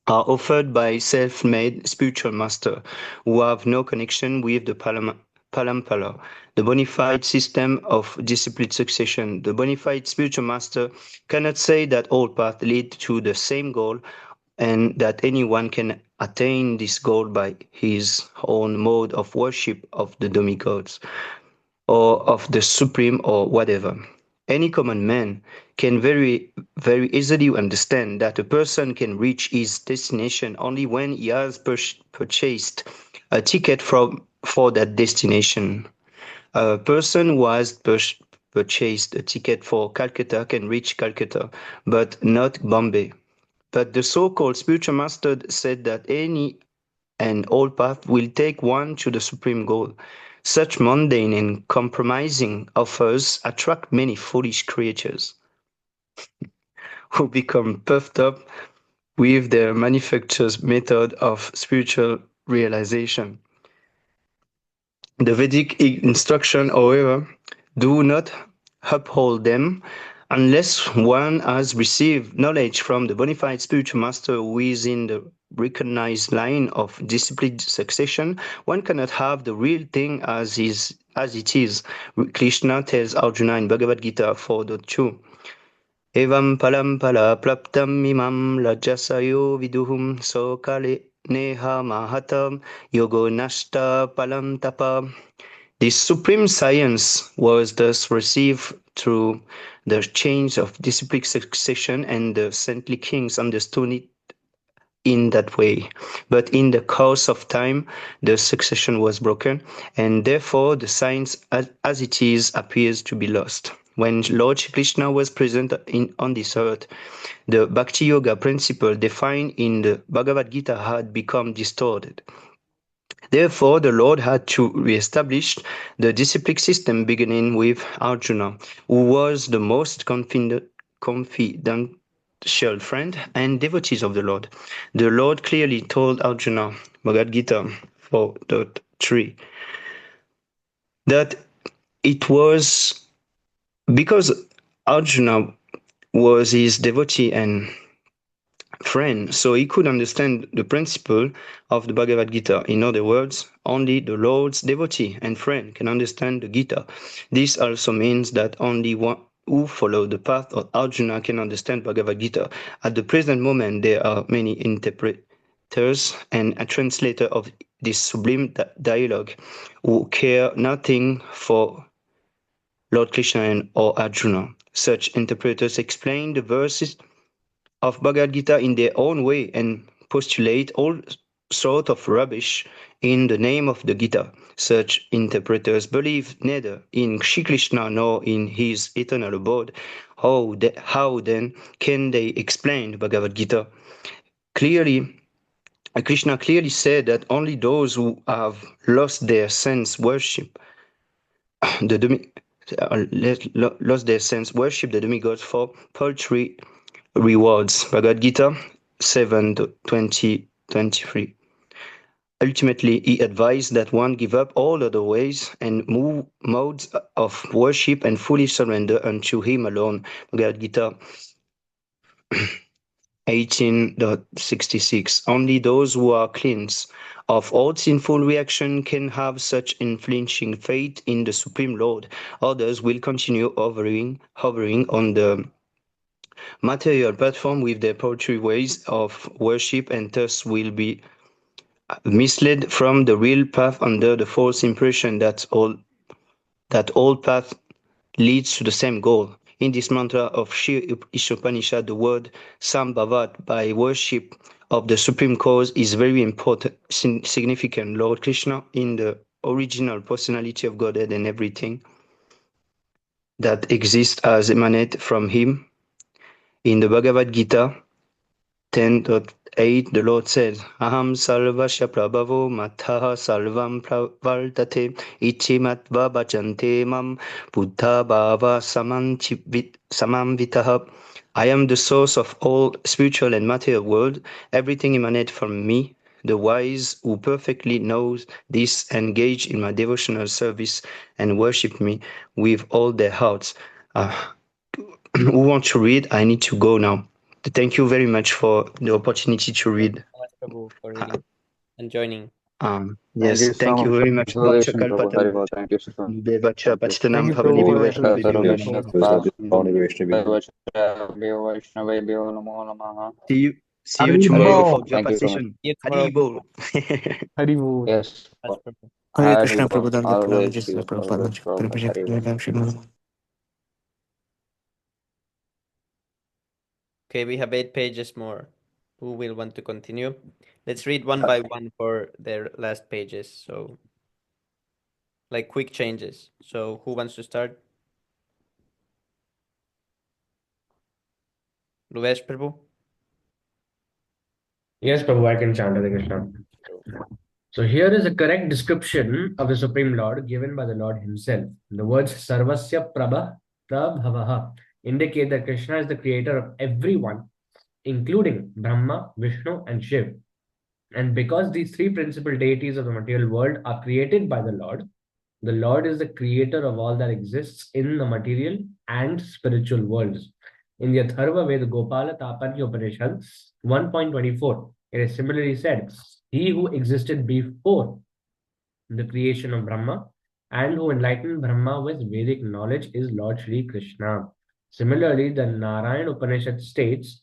S8: are offered by self-made spiritual masters who have no connection with the Palampala, the bona fide system of disciplined succession. The bona fide spiritual master cannot say that all paths lead to the same goal and that anyone can attain this goal by his own mode of worship of the demigods or of the supreme or whatever. Any common man can very easily understand that a person can reach his destination only when he has purchased a ticket for that destination. A person who has purchased a ticket for Calcutta can reach Calcutta, but not Bombay. But the so-called spiritual master said that any and all paths will take one to the supreme goal. Such mundane and compromising offers attract many foolish creatures who become puffed up with their manufacturer's method of spiritual realization. The Vedic instruction, however, do not uphold them unless one has received knowledge from the bona fide spiritual master who is in the recognized line of disciplined succession. One cannot have the real thing as it is. Krishna tells Arjuna in Bhagavad Gita 4.2. Evam palam pala plaptam imam lajasayo viduhum so kale neha mahatam yogo nashta palam tapa. This supreme science was thus received through the change of disciplic succession, and the saintly kings understood it in that way. But in the course of time, the succession was broken, and therefore the science as it is appears to be lost. When Lord Krishna was present on this earth, the Bhakti Yoga principle defined in the Bhagavad Gita had become distorted. Therefore, the Lord had to re-establish the disciplic system, beginning with Arjuna, who was the most confident special friend and devotees of the Lord. The Lord clearly told Arjuna, Bhagavad Gita 4.3, that it was because Arjuna was his devotee and friend, so he could understand the principle of the Bhagavad Gita. In other words, only the Lord's devotee and friend can understand the Gita. This also means that only one who follow the path of Arjuna can understand Bhagavad Gita. At the present moment, there are many interpreters and a translator of this sublime dialogue who care nothing for Lord Krishna and or Arjuna. Such interpreters explain the verses of Bhagavad Gita in their own way and postulate all sort of rubbish in the name of the Gita. Such interpreters believe neither in Shri Krishna nor in his eternal abode. How then can they explain the Bhagavad Gita? Clearly, Krishna clearly said that only those who have lost their sense worship lost their sense worship the demigods for paltry rewards. Bhagavad Gita 7:20-23. Ultimately, he advised that one give up all other ways and modes of worship and fully surrender unto him alone. Bhagavad Gita 18.66. Only those who are cleansed of all sinful reaction can have such unflinching faith in the Supreme Lord. Others will continue hovering on the material platform with their paltry ways of worship and thus will be misled from the real path under the false impression that all path leads to the same goal. In this mantra of Sri Isopanisad, the word Sambhavat, by worship of the Supreme Cause, is very important, significant. Lord Krishna, in the original personality of Godhead and everything that exists as emanate from him. In the Bhagavad Gita 10.8, the Lord says, Aham sarvasya prabhavo matha sarvam pravartate ichi matva bhajante mam buddha bhava samamvitaha. I am the source of all spiritual and material world. Everything emanates from me. The wise who perfectly knows this engage in my devotional service and worship me with all their hearts. Who wants to read? I need to go now. Thank you very much for the opportunity to read.
S2: Thank you so much, Prabhu, for reading and joining.
S8: Yes, thank you very much.
S6: Explanation, Prabhu. Hari Bol. Thank you so much.
S8: Devacha
S6: Thank you.
S8: Patitanam
S3: Thank you,
S8: Bhavani
S3: Prabhu.
S8: Vaishnavi
S3: That was
S8: Vibhyo
S3: very
S8: Namo.
S6: Vaishnavebhyo namo namaha.
S8: See you tomorrow for
S6: Thank
S8: Japa
S6: you so much.
S8: session.
S2: See you
S8: Hari
S2: tomorrow.
S8: Bol.
S3: Hari Bol.
S6: Yes.
S2: Much, Prabhu.
S9: Hare
S6: Hari
S9: Krishna
S6: Bol.
S9: Prabhupada
S6: Always
S9: Prabhupada
S6: you. Always Prabhupada. Hari Bol.
S9: Prabhupada
S2: Okay, we have 8 pages more. Who will want to continue? Let's read one by one for their last pages. So, like quick changes. So, who wants to start? Luvesh, Prabhu?
S7: Yes, Prabhu, I can chant Hare Krishna. So here is a correct description of the Supreme Lord given by the Lord himself. The words Sarvasya Prabhavaha indicate that Krishna is the creator of everyone, including Brahma, Vishnu, and Shiv. And because these three principal deities of the material world are created by the Lord is the creator of all that exists in the material and spiritual worlds. In the Atharva Veda Gopala Tapanya Upanishad 1.24, it is similarly said, He who existed before the creation of Brahma and who enlightened Brahma with Vedic knowledge is Lord Shri Krishna. Similarly, the Narayan Upanishad states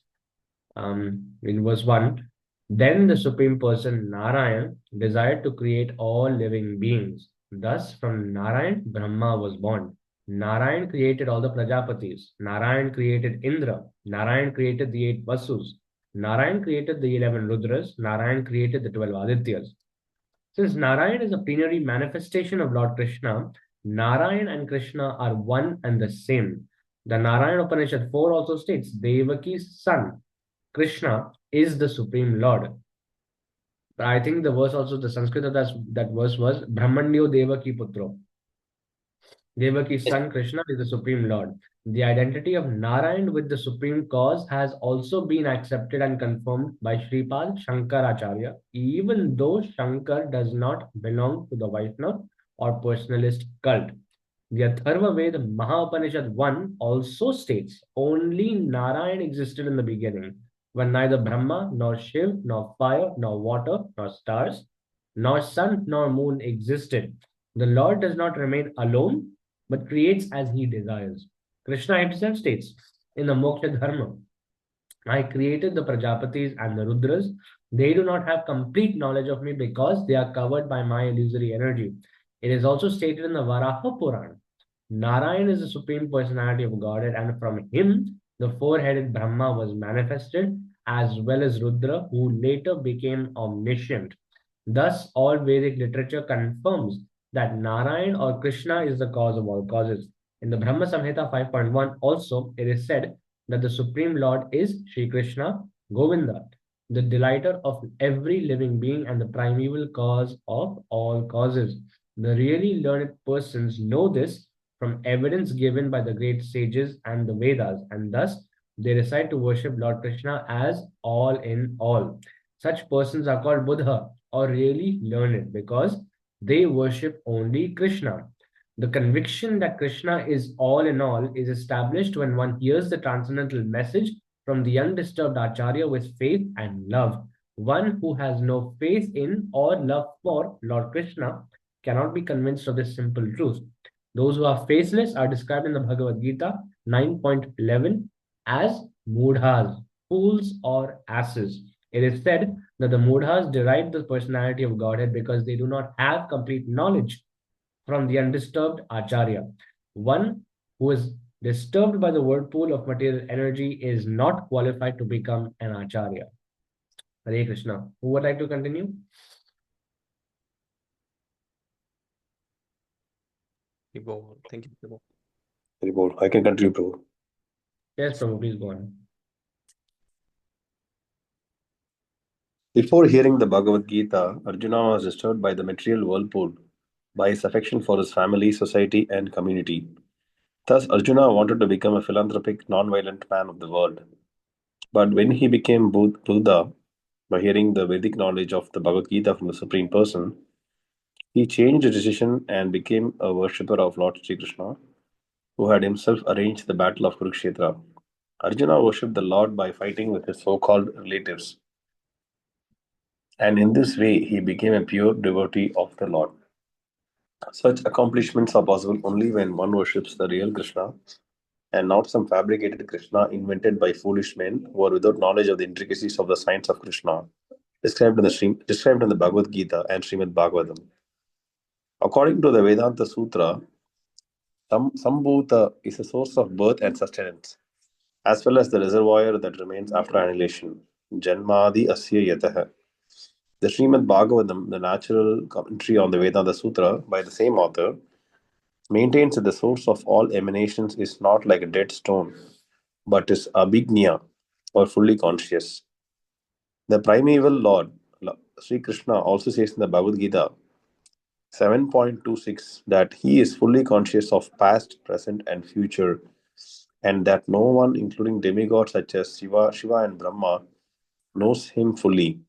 S7: in verse 1, then the Supreme Person Narayan desired to create all living beings. Thus, from Narayan, Brahma was born. Narayan created all the Prajapatis. Narayan created Indra. Narayan created the 8 Vasus. Narayan created the 11 Rudras. Narayan created the 12 Adityas. Since Narayan is a plenary manifestation of Lord Krishna, Narayan and Krishna are one and the same. The Narayan Upanishad 4 also states Devaki's son, Krishna, is the Supreme Lord. I think the verse also, the Sanskrit of that verse was Brahmanyo Devaki Putro. Devaki's son Krishna is the Supreme Lord. The identity of Narayan with the Supreme Cause has also been accepted and confirmed by Sripad Shankaracharya, even though Shankar does not belong to the Vaishnava or personalist cult. The Atharva Veda Mahapanishad 1 also states only Narayan existed in the beginning, when neither Brahma, nor Shiv, nor fire, nor water, nor stars, nor sun, nor moon existed. The Lord does not remain alone, but creates as he desires. Krishna himself states in the Moksha Dharma, I created the Prajapatis and the Rudras. They do not have complete knowledge of me because they are covered by my illusory energy. It is also stated in the Varaha Purana. Narayan is the supreme personality of Godhead, and from him the four-headed Brahma was manifested, as well as Rudra, who later became omniscient. Thus, all Vedic literature confirms that Narayan or Krishna is the cause of all causes. In the Brahma Samhita 5.1 also, it is said that the Supreme Lord is Sri Krishna Govinda, the delighter of every living being and the primeval cause of all causes. The really learned persons know this from evidence given by the great sages and the Vedas, and thus they decide to worship Lord Krishna as all in all. Such persons are called Buddha or really learned because they worship only Krishna. The conviction that Krishna is all in all is established when one hears the transcendental message from the undisturbed Acharya with faith and love. One who has no faith in or love for Lord Krishna cannot be convinced of this simple truth. Those who are faithless are described in the Bhagavad Gita 9.11 as mudhas, fools or asses. It is said that the mudhas derive the personality of Godhead because they do not have complete knowledge from the undisturbed Acharya. One who is disturbed by the whirlpool of material energy is not qualified to become an Acharya. Hare Krishna. Who would like to continue?
S2: Thank you, Prabhu.
S9: Very good. I can continue, Prabhu.
S7: Yes, Prabhu, please go on.
S9: Before hearing the Bhagavad Gita, Arjuna was disturbed by the material whirlpool, by his affection for his family, society, and community. Thus, Arjuna wanted to become a philanthropic, non-violent man of the world. But when he became Buddha, by hearing the Vedic knowledge of the Bhagavad Gita from the Supreme Person, he changed his decision and became a worshipper of Lord Sri Krishna, who had himself arranged the battle of Kurukshetra. Arjuna worshipped the Lord by fighting with his so-called relatives, and in this way he became a pure devotee of the Lord. Such accomplishments are possible only when one worships the real Krishna and not some fabricated Krishna invented by foolish men who are without knowledge of the intricacies of the science of Krishna, described in the Bhagavad Gita and Srimad Bhagavatam. According to the Vedanta Sutra, Sambhuta is a source of birth and sustenance, as well as the reservoir that remains after annihilation. Janmadi asya yatah. The Srimad Bhagavatam, the natural commentary on the Vedanta Sutra by the same author, maintains that the source of all emanations is not like a dead stone, but is abhignya, or fully conscious. The primeval Lord, Sri Krishna, also says in the Bhagavad Gita 7.26 that he is fully conscious of past, present, and future, and that no one, including demigods such as Shiva and Brahma, knows him fully.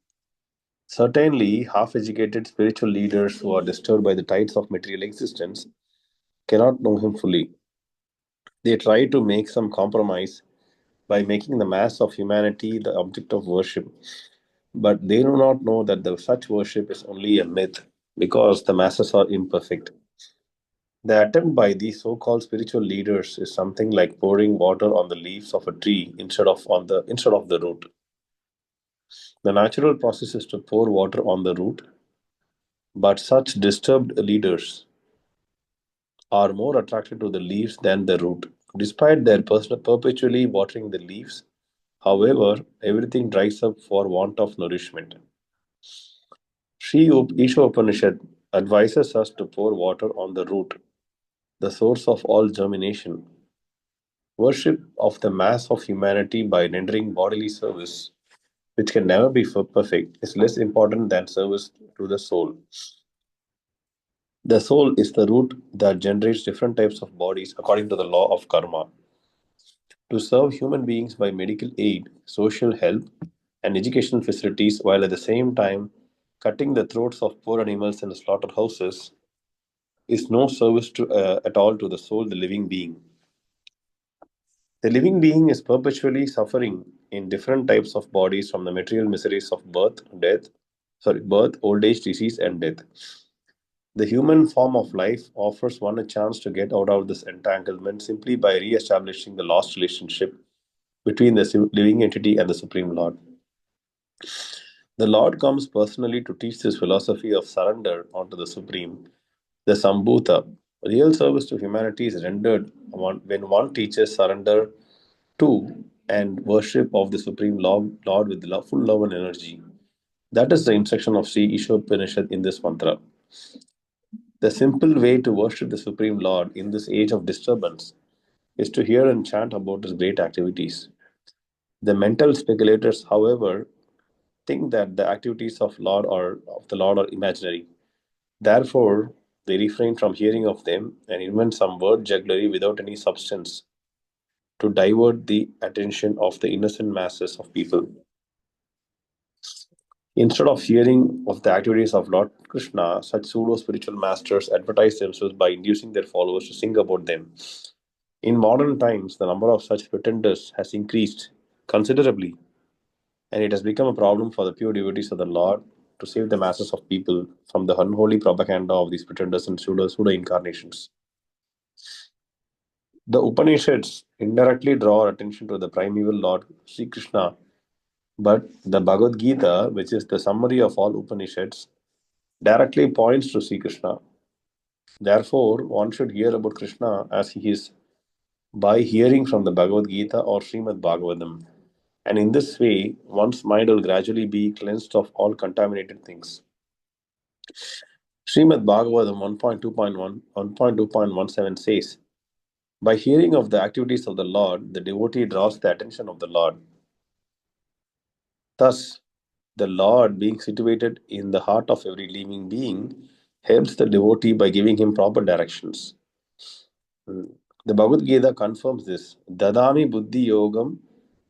S9: Certainly, half-educated spiritual leaders who are disturbed by the tides of material existence cannot know him fully. They try to make some compromise by making the mass of humanity the object of worship, but they do not know that such worship is only a myth because the masses are imperfect. The attempt by these so-called spiritual leaders is something like pouring water on the leaves of a tree instead of the root. The natural process is to pour water on the root, but such disturbed leaders are more attracted to the leaves than the root. Despite their perpetually watering the leaves, however, everything dries up for want of nourishment. Sri Isopanisad advises us to pour water on the root, the source of all germination. Worship of the mass of humanity by rendering bodily service, which can never be perfect, is less important than service to the soul. The soul is the root that generates different types of bodies according to the law of karma. To serve human beings by medical aid, social help, and educational facilities, while at the same time cutting the throats of poor animals in the slaughterhouses, is no service at all to the soul, the living being. The living being is perpetually suffering in different types of bodies from the material miseries of birth, old age, disease, and death. The human form of life offers one a chance to get out of this entanglement simply by re establishing the lost relationship between the living entity and the Supreme Lord. The Lord comes personally to teach this philosophy of surrender onto the Supreme, the Sambhuta. Real service to humanity is rendered when one teaches surrender to and worship of the Supreme Lord with full love and energy. That is the instruction of Sri Isopanisad in this mantra. The simple way to worship the Supreme Lord in this age of disturbance is to hear and chant about his great activities. The mental speculators, however, think that the activities of the Lord are imaginary. Therefore, they refrain from hearing of them and invent some word jugglery without any substance to divert the attention of the innocent masses of people. Instead of hearing of the activities of Lord Krishna, such pseudo spiritual masters advertise themselves by inducing their followers to sing about them. In modern times, the number of such pretenders has increased considerably, and it has become a problem for the pure devotees of the Lord to save the masses of people from the unholy propaganda of these pretenders and pseudo incarnations. The Upanishads indirectly draw our attention to the primeval Lord Sri Krishna, but the Bhagavad Gita, which is the summary of all Upanishads, directly points to Sri Krishna. Therefore, one should hear about Krishna as he is by hearing from the Bhagavad Gita or Srimad Bhagavatam. And in this way, one's mind will gradually be cleansed of all contaminated things. Srimad Bhagavatam 1.2.17 says, by hearing of the activities of the Lord, the devotee draws the attention of the Lord. Thus, the Lord, being situated in the heart of every living being, helps the devotee by giving him proper directions. The Bhagavad Gita confirms this. Dadami buddhi yogam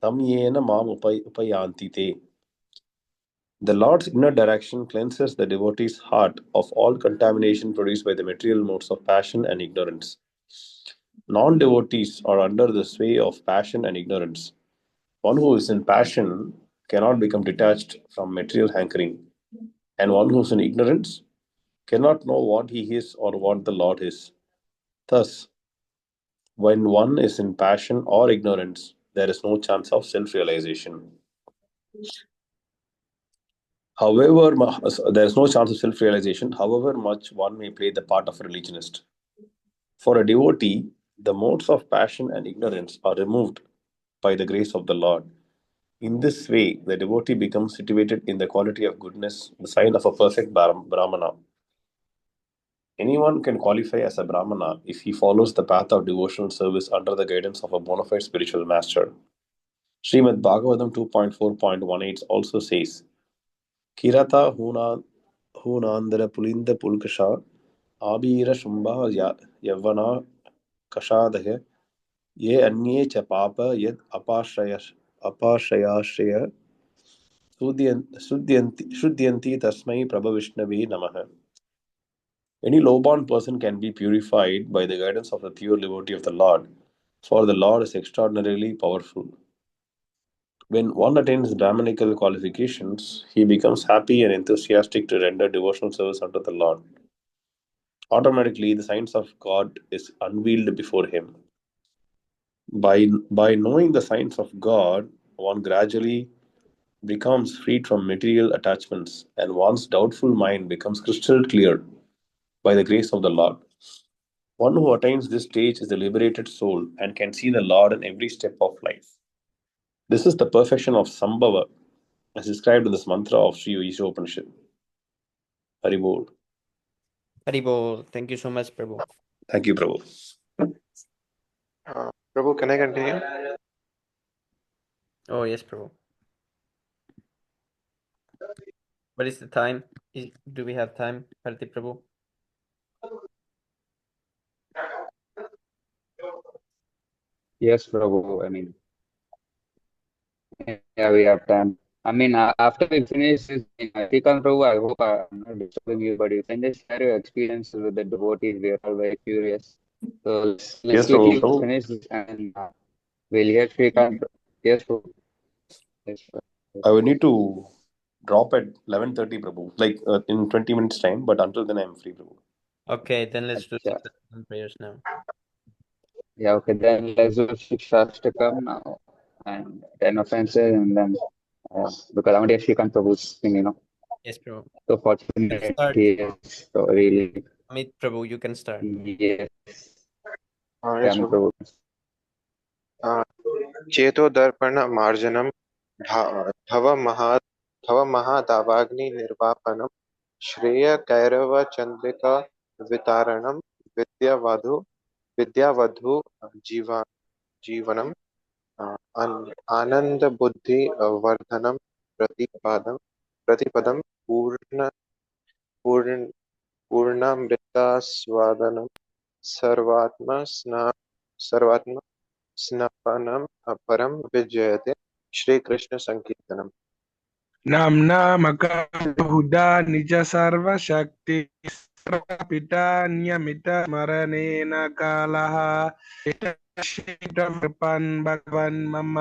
S9: tam yena mam upayanti te. The Lord's inner direction cleanses the devotee's heart of all contamination produced by the material modes of passion and ignorance. Non devotees are under the sway of passion and ignorance. One who is in passion cannot become detached from material hankering, and one who is in ignorance cannot know what he is or what the Lord is. Thus, when one is in passion or ignorance, there is no chance of self realization. However, there is no chance of self realization, however much one may play the part of a religionist. For a devotee, the modes of passion and ignorance are removed by the grace of the Lord. In this way, the devotee becomes situated in the quality of goodness, the sign of a perfect Brahmana. Anyone can qualify as a Brahmana if he follows the path of devotional service under the guidance of a bona fide spiritual master. Srimad Bhagavatam 2.4.18 also says, Kirata Hunandara Pulinda Pulkasha Abhira Shumbha Yavana Kashadaya Ye Anye Cha Papa Yed Apashrayashraya Shuddyanti Tasmai Prabha Vishnave Namaha. Any low-born person can be purified by the guidance of the pure devotee of the Lord, for the Lord is extraordinarily powerful. When one attains Brahmanical qualifications, he becomes happy and enthusiastic to render devotional service unto the Lord. Automatically, the signs of God is unveiled before him. By knowing the signs of God, one gradually becomes freed from material attachments, and one's doubtful mind becomes crystal clear by the grace of the Lord. One who attains this stage is a liberated soul and can see the Lord in every step of life. This is the perfection of Sambhava, as described in this mantra of Sri Isopanisad. Haribol.
S2: Haribol. Thank you so much, Prabhu.
S9: Thank you, Prabhu.
S10: Prabhu, can I continue?
S2: Oh, yes, Prabhu. What is the time? Do we have time, Bharati Prabhu?
S6: Yes, Prabhu. I mean, yeah, we have time. I mean, after we finish this, Srikant Prabhu, I hope I'm not disturbing you, but you can just share your experience with the devotees. We are all very curious. So let's
S9: Yes, Prabhu.
S6: quickly finish this and we'll hear Srikant. Yes, Prabhu. Yes, sir.
S9: I will need to drop at 11:30, Prabhu, like in 20 minutes time. But until then, I'm free, Prabhu.
S2: Okay, then let's do
S6: Yeah.
S2: prayers now.
S6: Yeah, okay, then let's do Shikshashtakam now and 10 offenses and then because I want to hear Srikant Prabhu's thing,
S2: Yes, Prabhu.
S6: So
S2: You
S6: fortunate
S2: start,
S6: he is. So really,
S2: Amit Prabhu, you can start.
S6: yes.
S10: Yes,
S6: Amit
S10: Prabhu. चेतोदर्पण मार्जनम भव महादावाग्नि निर्वापनम श्रेय कैरव चंद्रिका वितारणम विद्यावधु जीवनम आनंद बुद्धि वर्धनम प्रतिपदम पूर्ण पूर्णामृतास्वादनम सर्वात्म स्नपनम परम विजयते श्री कृष्ण संकीर्तनम
S11: नाम्नामकहुदा निज सर्वशक्ति पिता नियमित स्मरणेन कालः शीघ्रपन् भगवन् मम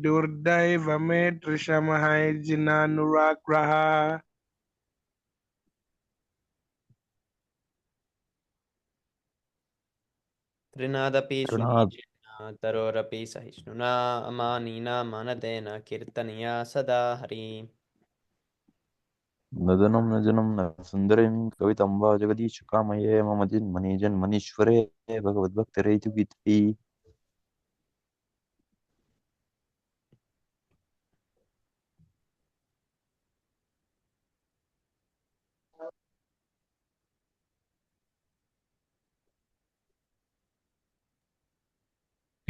S11: दुर्दैवमे तृषमहैजिनानुराग्रह
S2: त्रिनादपि
S1: तृणात्
S2: सुनीचेन तरोरपि सहिष्णुना अमानीना मानदेन कीर्तनीया सदा हरि
S1: नदनं न जनं न सुन्दरीं कवितं वा जगदीश कामये मम जिन्मनि जन्मनीश्वरे भगवद्भक्तिरेतु गीतै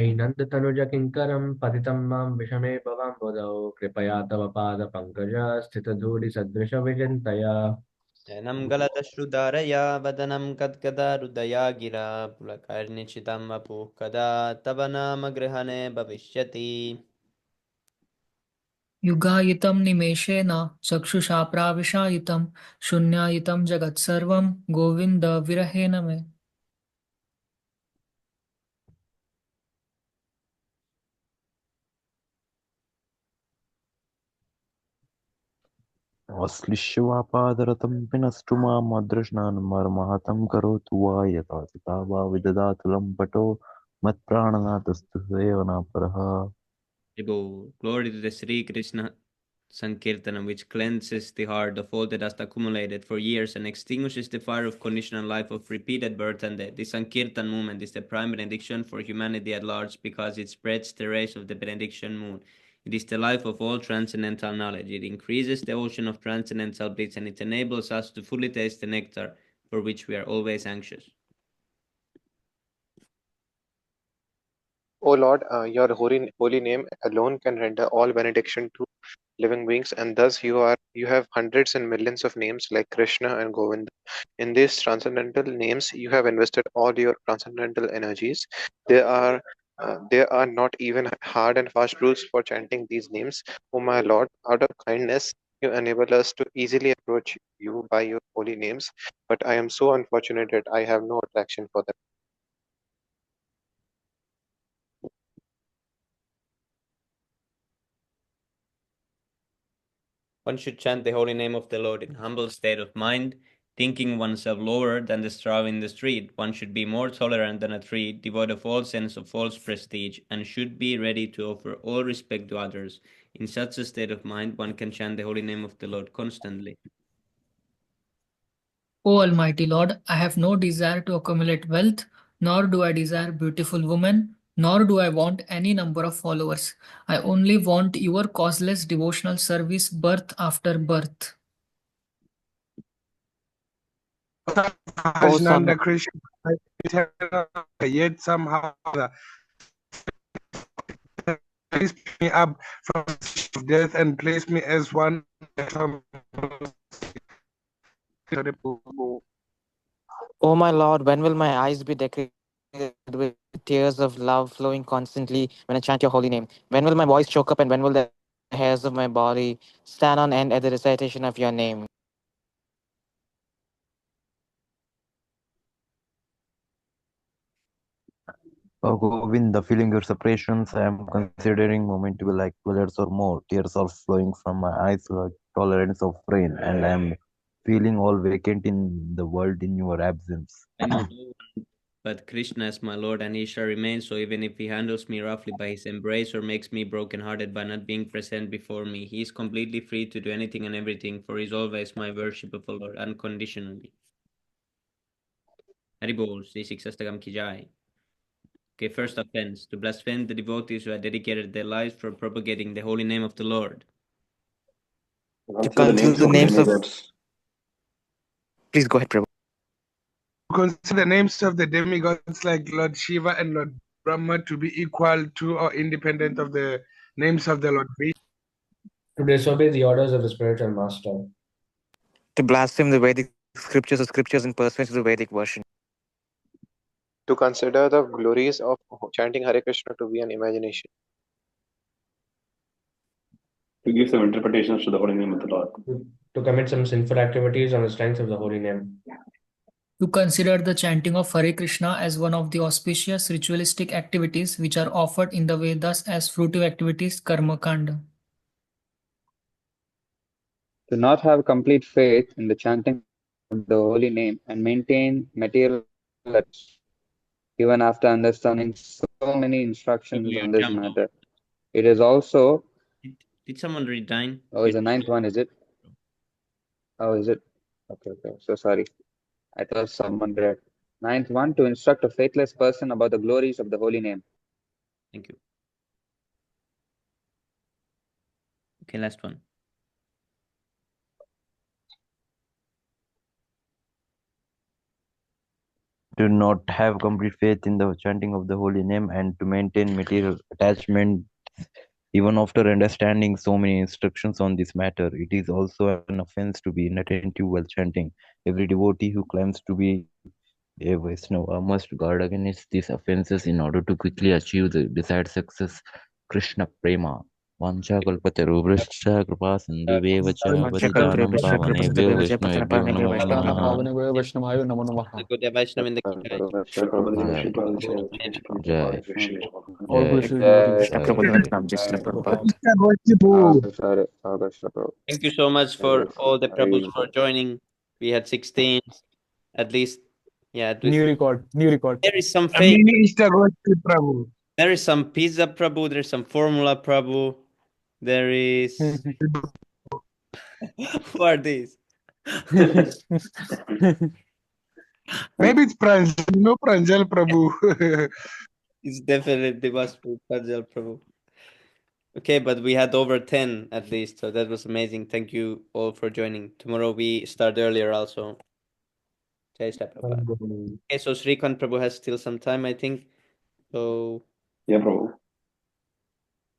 S7: हे नन्दतनुज किङ्करं पतितं मां विषमे भवाम्बुधौ कृपया तव पादपङ्कज स्थितधूलिसदृशविचिन्तय
S2: जनं गलदश्रुधारया वदनं कद्गदा हृदया गिरा पुलकर्निचितं वपुः कदा तव नाम गृहणे भविष्यति
S5: युगायितं निमेषेण चक्षुषा प्राविशायितं शून्यायितं जगत्सर्वं गोविन्द विरहेण मे
S1: अश्लिष्यवापादरतं विनष्टु माम् अदृष्णान् मर्माहतं करोतु वा यथा तथा वा विदधातु लम्पटो मत्प्राणनाथस्तु एव न परः
S2: Glory to the Sri Krishna Sankirtanam, which cleanses the heart of all the dust accumulated for years and extinguishes the fire of conditional life of repeated birth and death. The Sankirtan movement is the prime benediction for humanity at large because it spreads the rays of the benediction moon. It is the life of all transcendental knowledge. It increases the ocean of transcendental bliss and it enables us to fully taste the nectar for which we are always anxious.
S10: O Lord, your holy name alone can render all benediction to living beings, and thus you have hundreds and millions of names like Krishna and Govinda. In these transcendental names, you have invested all your transcendental energies. There are not even hard and fast rules for chanting these names. O my Lord, out of kindness, you enable us to easily approach you by your holy names, but I am so unfortunate that I have no attraction for them.
S2: One should chant the holy name of the Lord in humble state of mind, thinking oneself lower than the straw in the street. One should be more tolerant than a tree, devoid of all sense of false prestige, and should be ready to offer all respect to others. In such a state of mind, one can chant the holy name of the Lord constantly.
S5: O Almighty Lord, I have no desire to accumulate wealth, nor do I desire beautiful women, nor do I want any number of followers. I only want your causeless devotional service birth after birth.
S10: O Son
S11: Nanda Krishna, yet somehow raise me up from death and place me as one from
S12: O my Lord, when will my eyes be decorated with tears of love flowing constantly when I chant your holy name? When will my voice choke up and when will the hairs of my body stand on end at the recitation of your name?
S1: Oh Govinda, feeling your separations, I am considering moment to be like 12 or more. Tears are flowing from my eyes like tolerance of rain, and I am feeling all vacant in the world in your absence.
S2: I know no one but Krishna is my Lord, and he shall remain so even if he handles me roughly by his embrace or makes me broken-hearted by not being present before me. He is completely free to do anything and everything, for he is always my worshipable Lord, unconditionally. Haribol, Sri Siksastagam ki jai. Okay, first offense, to blaspheme the devotees who had dedicated their lives for propagating the holy name of the Lord.
S12: To consider the names of... Please go ahead, Prabhu.
S11: Consider the names of the demigods like Lord Shiva and Lord Brahma to be equal to or independent of the names of the Lord Vishnu.
S7: To disobey the orders of the spiritual master.
S12: To blaspheme the Vedic scriptures or scriptures in pursuance of the Vedic version.
S10: To consider the glories of chanting Hare Krishna to be an imagination.
S13: To give some interpretations to the holy name of the Lord.
S7: To commit some sinful activities on the strength of the holy name.
S5: To consider the chanting of Hare Krishna as one of the auspicious ritualistic activities which are offered in the Vedas as fruitive activities, karma kanda.
S6: To not have complete faith in the chanting of the holy name and maintain material acts, even after understanding so many instructions
S2: You
S6: on this
S2: jumped
S6: matter. It is also...
S2: Did someone read 9?
S6: Oh, is the ninth one, is it? Oh, is it? Okay, okay. So sorry. I thought someone read. Ninth one, to instruct a faithless person about the glories of the holy name.
S2: Thank you. Okay, last one.
S1: To not have complete faith in the chanting of the holy name and to maintain material attachment even after understanding so many instructions on this matter. It is also an offense to be inattentive while chanting. Every devotee who claims to be a Vaishnava must guard against these offenses in order to quickly achieve the desired success. Krishna Prema. Vancha kalpatarubhrashcha kripa sindhuve cha patitanam pavanebhyo vaishnavebhyo namo namaha.
S3: Vaishnavayo namo namaha.
S2: The good Vaishnava in the Jai.
S1: Jai.
S3: All
S1: Jai.
S3: good Shri Devotee Krishna
S1: Jai.
S3: Prabhupada.
S2: Thank you so much for all the Prabhus for joining. We had 16, at least. Yeah,
S3: New record.
S2: there is some fake.
S11: Prabhu.
S2: There is some pizza Prabhu. There's some formula Prabhu. There is. Who are these?
S11: Maybe it's Pranjal, Pranjal Prabhu.
S2: It's definitely must be Pranjal Prabhu. Okay, but we had over 10 at least, so that was amazing. Thank you all for joining. Tomorrow we start earlier also. Jai Shri Prabhupada. Okay, so Srikant Prabhu has still some time, I think. So.
S13: Yeah, Prabhu.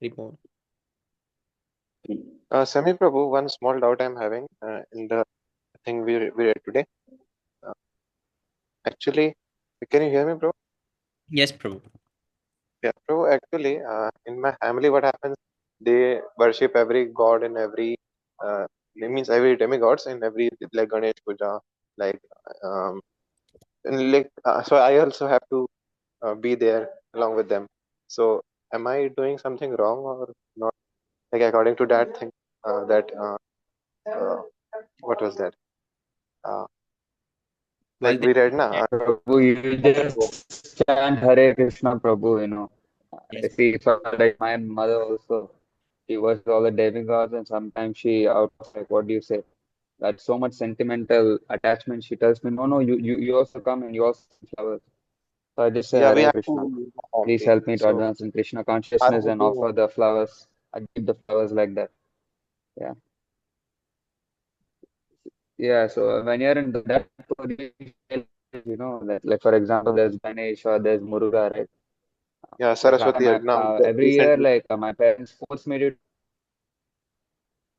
S2: Report.
S10: Sami Prabhu, one small doubt I'm having in the thing we read today. Actually, can you hear me, bro?
S2: Yes, Prabhu.
S10: Yeah, Prabhu, actually, in my family, what happens, they worship every god in every, it means every demigods in every, like Ganesh Puja, like, so I also have to be there along with them. So, am I doing something wrong or not? Like, according to that thing, what was that? Like we read na.
S6: Prabhu, you just chant Hare Krishna, Prabhu,
S2: Yes.
S6: See, so like my mother also, she was all the demigods and sometimes she out of like, what do you say? That so much sentimental attachment. She tells me, no, you also come and you also send flowers. So I just say
S10: Yeah, we
S6: Hare
S10: have
S6: Krishna.
S10: to.
S6: Please
S10: Okay,
S6: help me to
S10: so
S6: advance in Krishna
S10: I
S6: consciousness
S10: have
S6: and offer
S10: to.
S6: the flowers. I give the flowers like that. Yeah. Yeah, so when you're in that position, like for example, there's Ganesh or there's Muruga, right?
S10: Yeah,
S6: Like
S10: Saraswati. Now
S6: every year,
S10: recently.
S6: like my parents force me to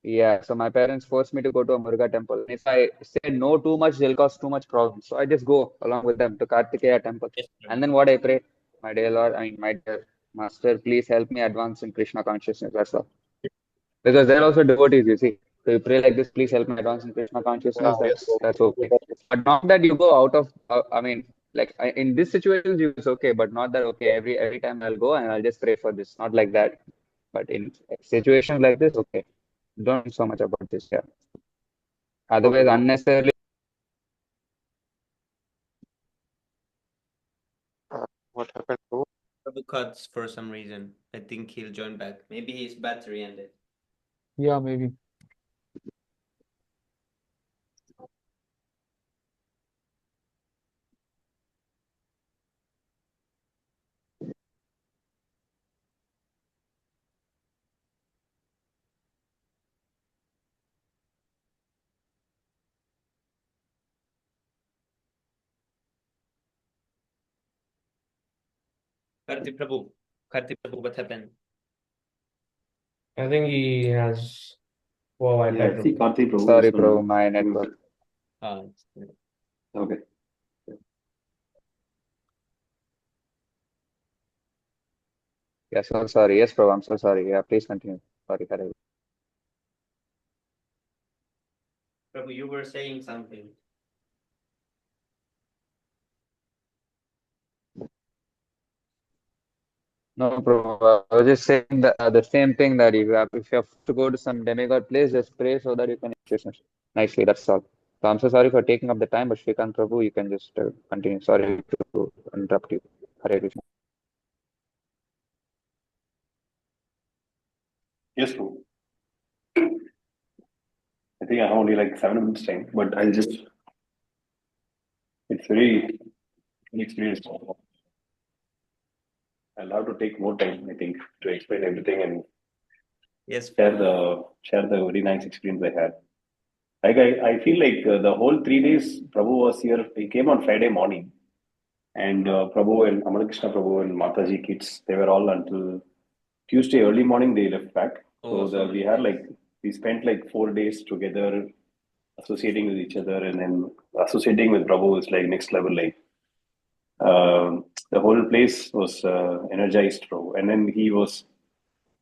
S6: Yeah, so my parents forced me to go to a Muruga temple. If I said no too much, they'll cause too much problems. So I just go along with them to Kartikeya temple.
S2: Yes,
S6: And then what I pray, my dear Lord, my dear Master, please help me advance in Krishna consciousness. That's all. Because they're also devotees, you see. So you pray like this, please help me advance in Krishna consciousness. That's okay. But not that you go out of. Like in this situation, it's okay. But not that okay. Every time I'll go and I'll just pray for this. Not like that. But in situations like this, okay. Don't think so much about this. Yeah. Otherwise,
S13: Okay.
S6: unnecessarily.
S10: What happened, bro?
S2: Prabhu cuts for some reason. I think he'll join back. Maybe his battery ended.
S3: Yeah, maybe.
S2: Karti Prabhu, what happened?
S7: I think he has. Oh, I
S13: Yeah,
S7: tried
S13: I see
S7: to.
S13: Karthi Prabhu
S6: Sorry,
S13: is
S6: bro.
S13: going
S6: My
S13: to mute.
S6: network.
S13: Okay.
S6: Yeah, so sorry. Yes, bro. I'm so sorry. Yeah, please continue. Sorry, Hare.
S2: Prabhu, you were saying something.
S6: No, bro. I was just saying that the same thing that if you have to go to some demigod place, just pray so that you can exist nicely. That's all. So I'm so sorry for taking up the time, but Shrikant Prabhu, you can just continue. Sorry to interrupt you. Hare Krishna.
S13: Yes, bro. I think I have only like 7 minutes time, but I'll just. It's very inexperienced. I'll have to take more time, I think, to explain everything and
S2: Yes,
S13: share
S2: Prabhu.
S13: the very nice experience I had. Like I feel like the whole 3 days Prabhu was here. He came on Friday morning, and Prabhu and Amarkrishna Prabhu and Mataji kids, they were all until Tuesday early morning they left back.
S2: Oh,
S13: So
S2: so
S13: we had like we spent like 4 days together, associating with each other, and then associating with Prabhu is like next level. Like the whole place was energized, Prabhu, and then he was.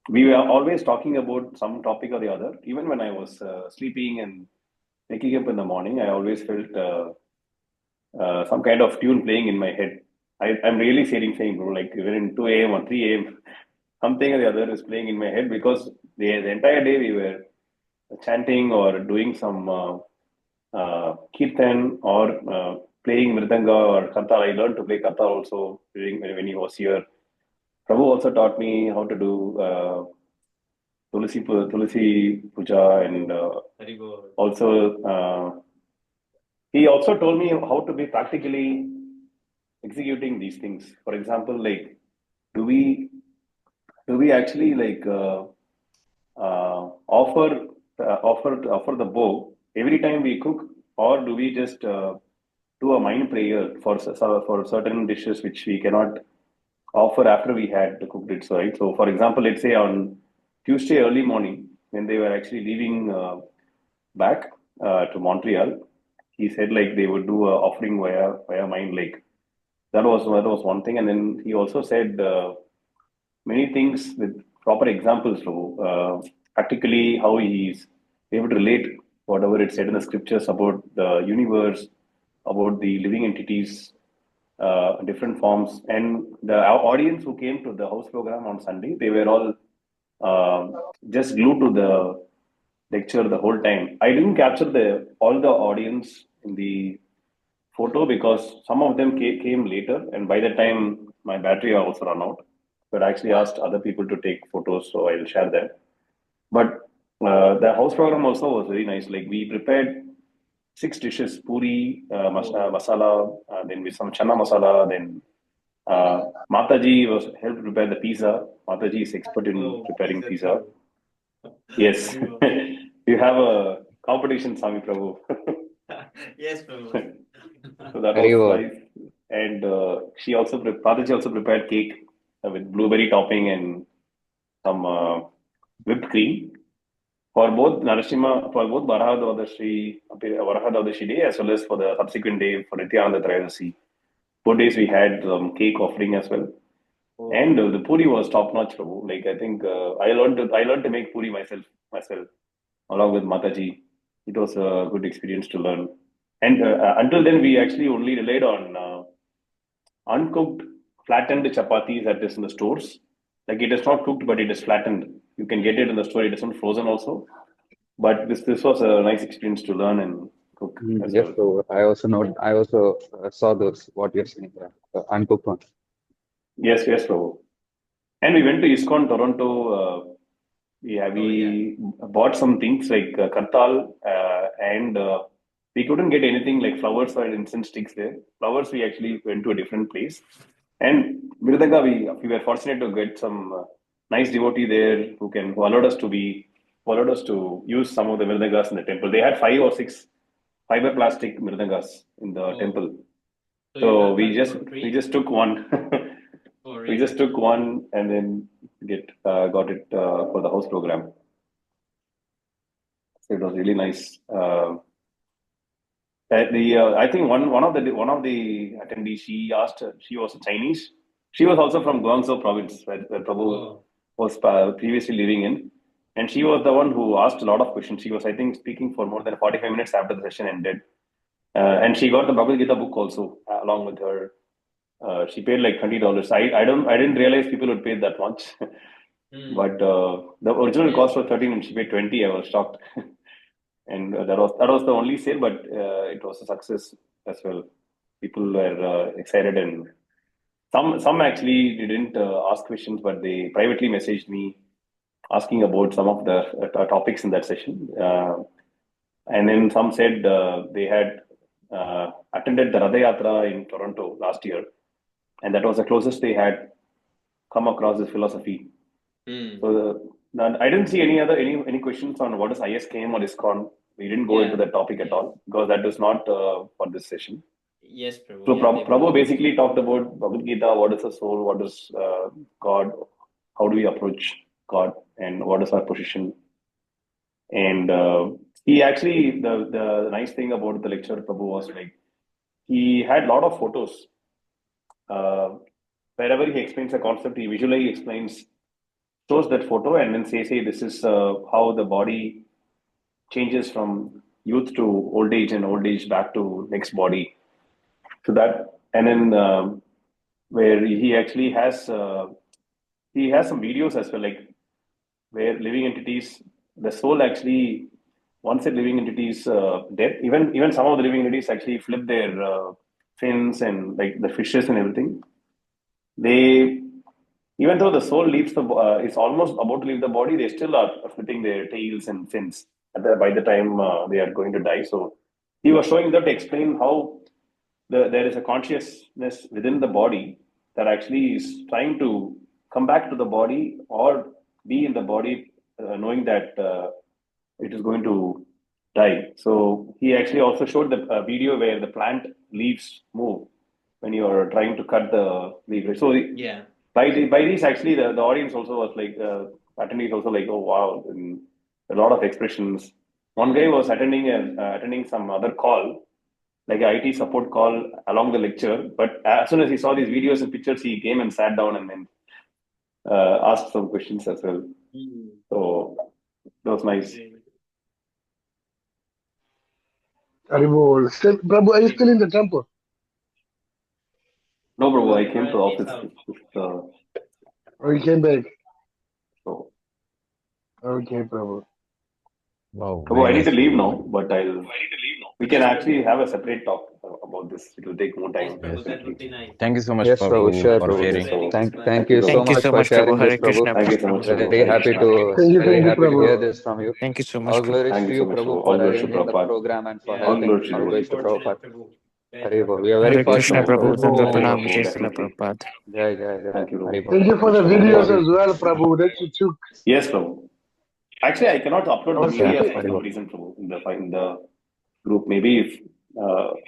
S13: We were always talking about some topic or the other. Even when I was sleeping and waking up in the morning, I always felt some kind of tune playing in my head. I'm really saying, bro, like even in 2 a.m. or 3 a.m., something or the other is playing in my head because the entire day we were chanting or doing some kirtan or playing mridanga or kartal. I learned to play kartal also during when he was here. Prabhu also taught me how to do Tulsi puja and
S2: very good.
S13: also he also told me how to be practically executing these things. For example, like do we do we actually like offer the bow every time we cook, or do we just do a mind prayer for certain dishes which we cannot offer after we had cooked it? So, right. So, for example, let's say on Tuesday early morning when they were actually leaving back to Montreal, he said like they would do a offering via mind, like that was one thing, and then he also said many things with proper examples. So, practically how he's able to relate whatever it said in the scriptures about the universe, about the living entities, different forms, and the our audience who came to the house program on Sunday, they were all just glued to the lecture the whole time. I didn't capture the all the audience in the photo because some of them came later, and by the time my battery also run out. But I actually asked other people to take photos, so I'll share that. But the house program also was very nice. Like we prepared 6 dishes: puri, masala, then with some chana masala. Then Mataji was helped prepare the pizza. Mataji is expert in
S2: Oh,
S13: preparing
S2: pizza
S13: pizza.
S2: too.
S13: Yes,
S2: Very good.
S13: you have a competition, Sami Prabhu.
S2: Yes, Prabhu.
S13: So that was
S6: Hare
S13: nice. And Pradaji also prepared cake with blueberry topping and some whipped cream. for both Narasimha, for both Varahadavadarshi day as well as for the subsequent day for Nityananda Trayodasi. Both days we had cake offering as well. And the puri was top notch, Prabhu. Like I think I learned to make puri myself along with Mataji. It was a good experience to learn. And until then, we actually only relied on uncooked, flattened chapatis that is in the stores. Like it is not cooked, but it is flattened. You can get it in the store. It isn't frozen also. But this was a nice experience to learn and cook as
S6: Yes,
S13: well.
S6: so I also saw those, what you're saying, the uncooked one.
S13: Yes, Prabhu. And we went to ISKCON Toronto. We bought some things like kartal, and we couldn't get anything like flowers or incense sticks there. Flowers, we actually went to a different place. And Mirdanga, we were fortunate to get some nice devotee there who allowed us to use some of the mirdangas in the temple. They had 5 or 6 fiber plastic mirdangas in the temple. So we just took one. We just took one and then got it for the house program. So it was really nice. I think one of the attendees, she asked. She was Chinese. She was also from Guangzhou province, where Prabhu was previously living in, and she was the one who asked a lot of questions. She was, I think, speaking for more than 45 minutes after the session ended, and she got the Bhagavad Gita book also along with her. She paid like $20. I didn't realize people would pay that much, but the original cost was 13 and she paid 20. I was shocked. And that was the only sale, but it was a success as well. People were excited, and some actually didn't ask questions, but they privately messaged me asking about some of the topics in that session. And then some said they had attended the Radha Yatra in Toronto last year, and that was the closest they had come across this philosophy. So I didn't see any questions on what is ISKM or ISKCON. We didn't go into that topic at all because that is not for this session.
S2: Yes, Prabhu.
S13: So Prabhu basically talked about Bhagavad Gita, what is the soul, what is God, how do we approach God, and what is our position. And he actually, the nice thing about the lecture, Prabhu, was like he had a lot of photos. Wherever he explains a concept, he visually explains, shows that photo, and then say this is how the body changes from youth to old age and old age back to next body. So that, and then where he actually has some videos as well, like where living entities, the soul actually, once a living entity's death, even some of the living entities actually flip their fins and like the fishes and everything. They, even though the soul leaves is almost about to leave the body, they still are flipping their tails and fins by the time they are going to die. So he was showing that to explain how there is a consciousness within the body that actually is trying to come back to the body or be in the body, knowing that it is going to die. So he actually also showed the video where the plant leaves move when you are trying to cut the leaf. So by these, actually, the audience also was like, attendees also like, oh wow, and a lot of expressions. One guy was attending some other call, like an IT support call along the lecture. But as soon as he saw these videos and pictures, he came and sat down and then asked some questions as well. So that was nice.
S11: Haribol. Prabhu, are you still in the temple?
S13: No, Prabhu, I came to the office.
S11: Or you came back?
S13: So.
S11: Okay, Prabhu.
S1: Wow.
S13: Prabhu, I need to leave now, but we can actually have a separate talk about this. It will take more time.
S1: Yes. Thank you so much,
S6: Yes,
S1: Prabhu,
S6: Prabhu, sure,
S1: for
S6: Prabhu.
S1: sharing.
S6: Thank you so much for sharing this, Prabhu.
S13: Thank you so much, Prabhu.
S6: Very happy to hear this from you.
S12: Thank you so much.
S6: All glories
S13: Thank
S6: to
S13: you so
S6: you,
S13: much,
S6: Prabhu,
S13: Prabhu.
S6: for
S13: All glories to
S6: arranging the
S13: Prabhupada.
S6: program and for
S13: All
S6: helping
S13: glories to
S6: all
S13: you.
S6: glories to Prabhupada. Haribol. We are
S12: Hare
S6: very
S12: Krishna,
S6: fortunate,
S12: Prabhu.
S6: Prabhu.
S12: Dandapanam,
S13: Prabhu,
S12: Jai Srila
S13: definitely.
S12: Prabhupada.
S6: Jai, jai, jai.
S13: Thank you, Prabhu.
S6: Haribol.
S11: Thank you for the
S13: Krishna.
S11: videos
S6: Haribol.
S11: as well, Prabhu, that you took.
S13: Yes, Prabhu. Actually, I cannot upload the
S11: Okay.
S13: PDF for some reason, Prabhu, in the group. Maybe if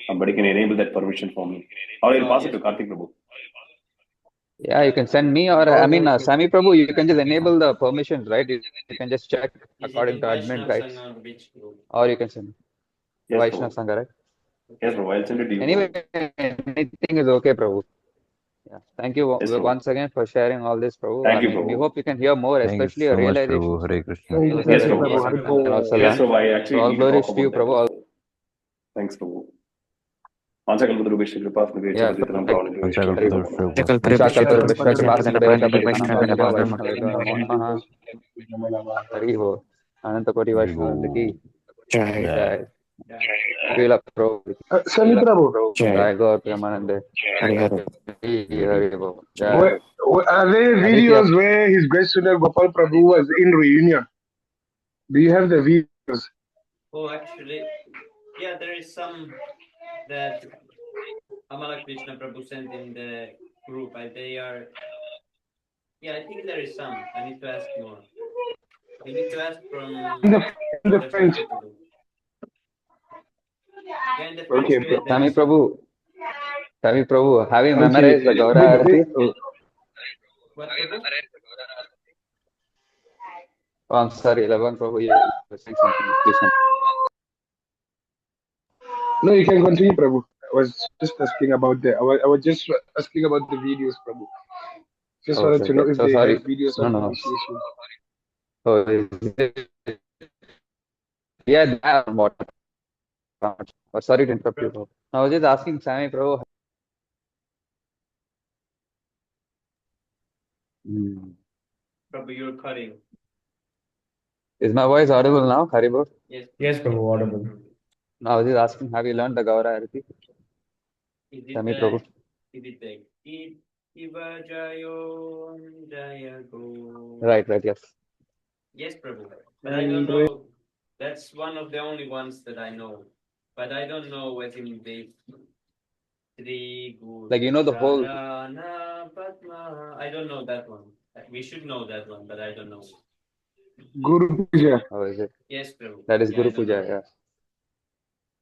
S13: somebody can enable that permission for me, or I'll pass it to Karthik, Prabhu.
S6: Yeah, you can send me, or I mean, Sami Prabhu, you can just enable the permissions, right? You can just check
S2: Is it
S6: according
S2: in
S6: to admin
S2: Vaishnav
S6: rights,
S2: Sangha or which group?
S6: or you can send
S13: Yes,
S6: Vaishnav
S13: Prabhu.
S6: Sangha, right?
S13: Yes, Prabhu. I'll send it to you,
S6: Anyway,
S13: Prabhu.
S6: anything is okay, Prabhu. Yeah, thank you
S13: Yes, Prabhu.
S6: once again for sharing all this, Prabhu.
S13: Thank
S6: I
S13: you,
S6: mean, we
S13: Prabhu.
S6: hope you can hear more,
S1: Thank you
S6: especially a
S1: so much,
S6: realization.
S1: Prabhu. Hare Krishna.
S11: Thank
S6: Those
S13: Yes,
S6: are very
S11: you,
S13: Prabhu.
S11: Prabhu.
S2: Yes,
S6: important
S11: Hari
S6: and can
S2: Prabhu.
S6: also
S13: Yes,
S6: learn.
S13: Prabhu. I
S6: So
S13: actually
S6: all
S13: need to
S6: glories
S13: talk
S6: to you,
S13: about that
S6: Prabhu.
S13: also. Thanks, Prabhu. Vanchakalpadurubhishta kripa
S6: Yeah,
S13: sindhuvecharitam
S6: like
S13: pavanabhyo
S6: Hari Bol. Vancha kalpa tarubhishta namo Vaishnava namaha. Hari Bol. Ananta Koti
S1: Hare
S6: Vaishnava ki
S1: Bol. Jai.
S6: jai. Srila Prabhu.
S11: Sami Prabhu,
S6: Jai Gaur Premanande. Hari Bol. Jai.
S11: are there
S6: Aditya.
S11: videos where His Grace Sundar Gopal Prabhu was in reunion? Do you have the videos?
S2: Oh, actually, yeah, there is some that Amala Krishna Prabhu sent in the group. They are, yeah, I think there is some. I need to ask more. You need to ask
S11: In
S2: from
S11: the
S2: Brother
S11: French.
S2: Shanti Prabhu. Yeah, in the French
S11: Okay,
S2: too, there
S6: Sami
S2: is some.
S6: Prabhu. Sami Prabhu. Have you
S11: okay.
S6: memorized the Gaura
S11: But
S6: Arati?
S2: What, Prabhu?
S6: Oh, I'm sorry, Lavan Prabhu. You were saying something. Please continue.
S11: no, you can continue, Prabhu. I was just asking about I was just asking about the videos, Prabhu. Just wanted
S6: Okay,
S11: to know
S6: okay.
S11: if
S6: So
S11: they have
S6: sorry.
S11: videos
S6: No,
S11: of
S6: no.
S11: initiation.
S6: So yeah, that what? Oh, sorry to interrupt you, bro. I was just asking Sami Prabhu. Hmm.
S2: Prabhu, you're cutting.
S6: Is my voice audible now, Haribol?
S2: Yes,
S7: Yes, Prabhu, audible.
S6: No, I was just asking, have you learned the Gaura Arati?
S2: Is it
S6: Sami Prabhu.
S2: like Iva Jayo Jaya Go?
S6: Right, yes.
S2: Yes, Prabhu. But I don't know. That's one of the only ones that I know. But I don't know what in the Sri Guru
S6: Like, you know the whole.
S2: Charana Padma. I don't know that one. We should know that one, but I don't know.
S11: Guru Puja.
S6: How is it?
S2: Yes, Prabhu.
S6: That is
S2: Yeah,
S6: Guru
S2: I don't know.
S6: Puja,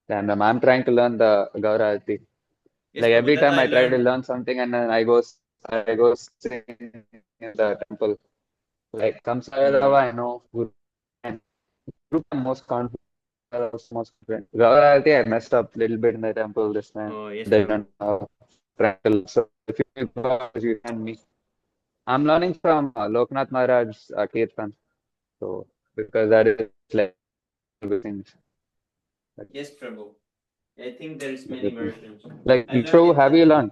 S6: yeah. And I'm trying to learn the Gaura Arati.
S2: Yes,
S6: Like
S2: Prabhu,
S6: every
S2: that
S6: time
S2: I
S6: I try to
S2: learned.
S6: learn something and then I go sing in the temple. Like Kamsayadava, I know Guru and Guru I'm most confident. Gaura Arati, I messed up a little bit in the temple this time.
S2: Oh, yes,
S6: They
S2: Prabhu.
S6: don't so if you go, you can me. I'm learning from Loknath Maharaj's Kirtan. So because that is like good things.
S2: Yes, Prabhu. I think there's many versions.
S6: Like
S2: I learned
S6: Prabhu,
S2: it.
S6: have you learned?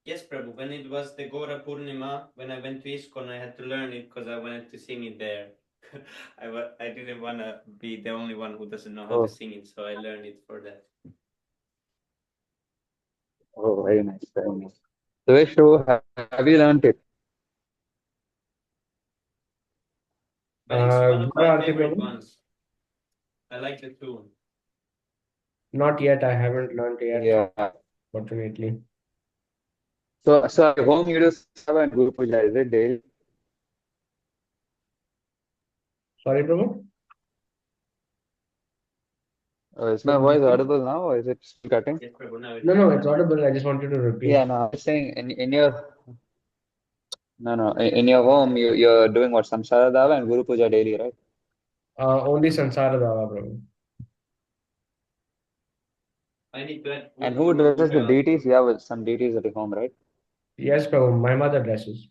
S2: Yes, Prabhu. When it was the Gora Purnima, when I went to ISKCON, I had to learn it because I wanted to sing it there. I didn't want to be the only one who doesn't know how to sing it, so I learned it for that.
S6: Oh, very nice, very nice. So, Prabhu, have you learned it?
S2: But it's one of my
S7: Gaura Arati,
S2: favorite
S7: Prabhu?
S2: ones. I like the tune.
S7: Not yet. I haven't learned yet,
S6: Yeah.
S7: fortunately.
S6: So at home you do Sava and Guru Puja, is it daily?
S7: Sorry, Prabhu?
S6: Is my voice audible now or is it still cutting?
S2: Yes, Prabhu.
S7: No, it's audible. I just wanted to repeat.
S6: Yeah, no, I'm saying in your in your home you're doing what Samsara Dava and Guru Puja daily, right?
S7: Only Sansara Dava, Prabhu.
S2: I need to add
S6: And who
S2: Guru
S6: dresses the
S2: Puja.
S6: deities? You have some deities at the home, right?
S7: Yes, Prabhu. My mother dresses.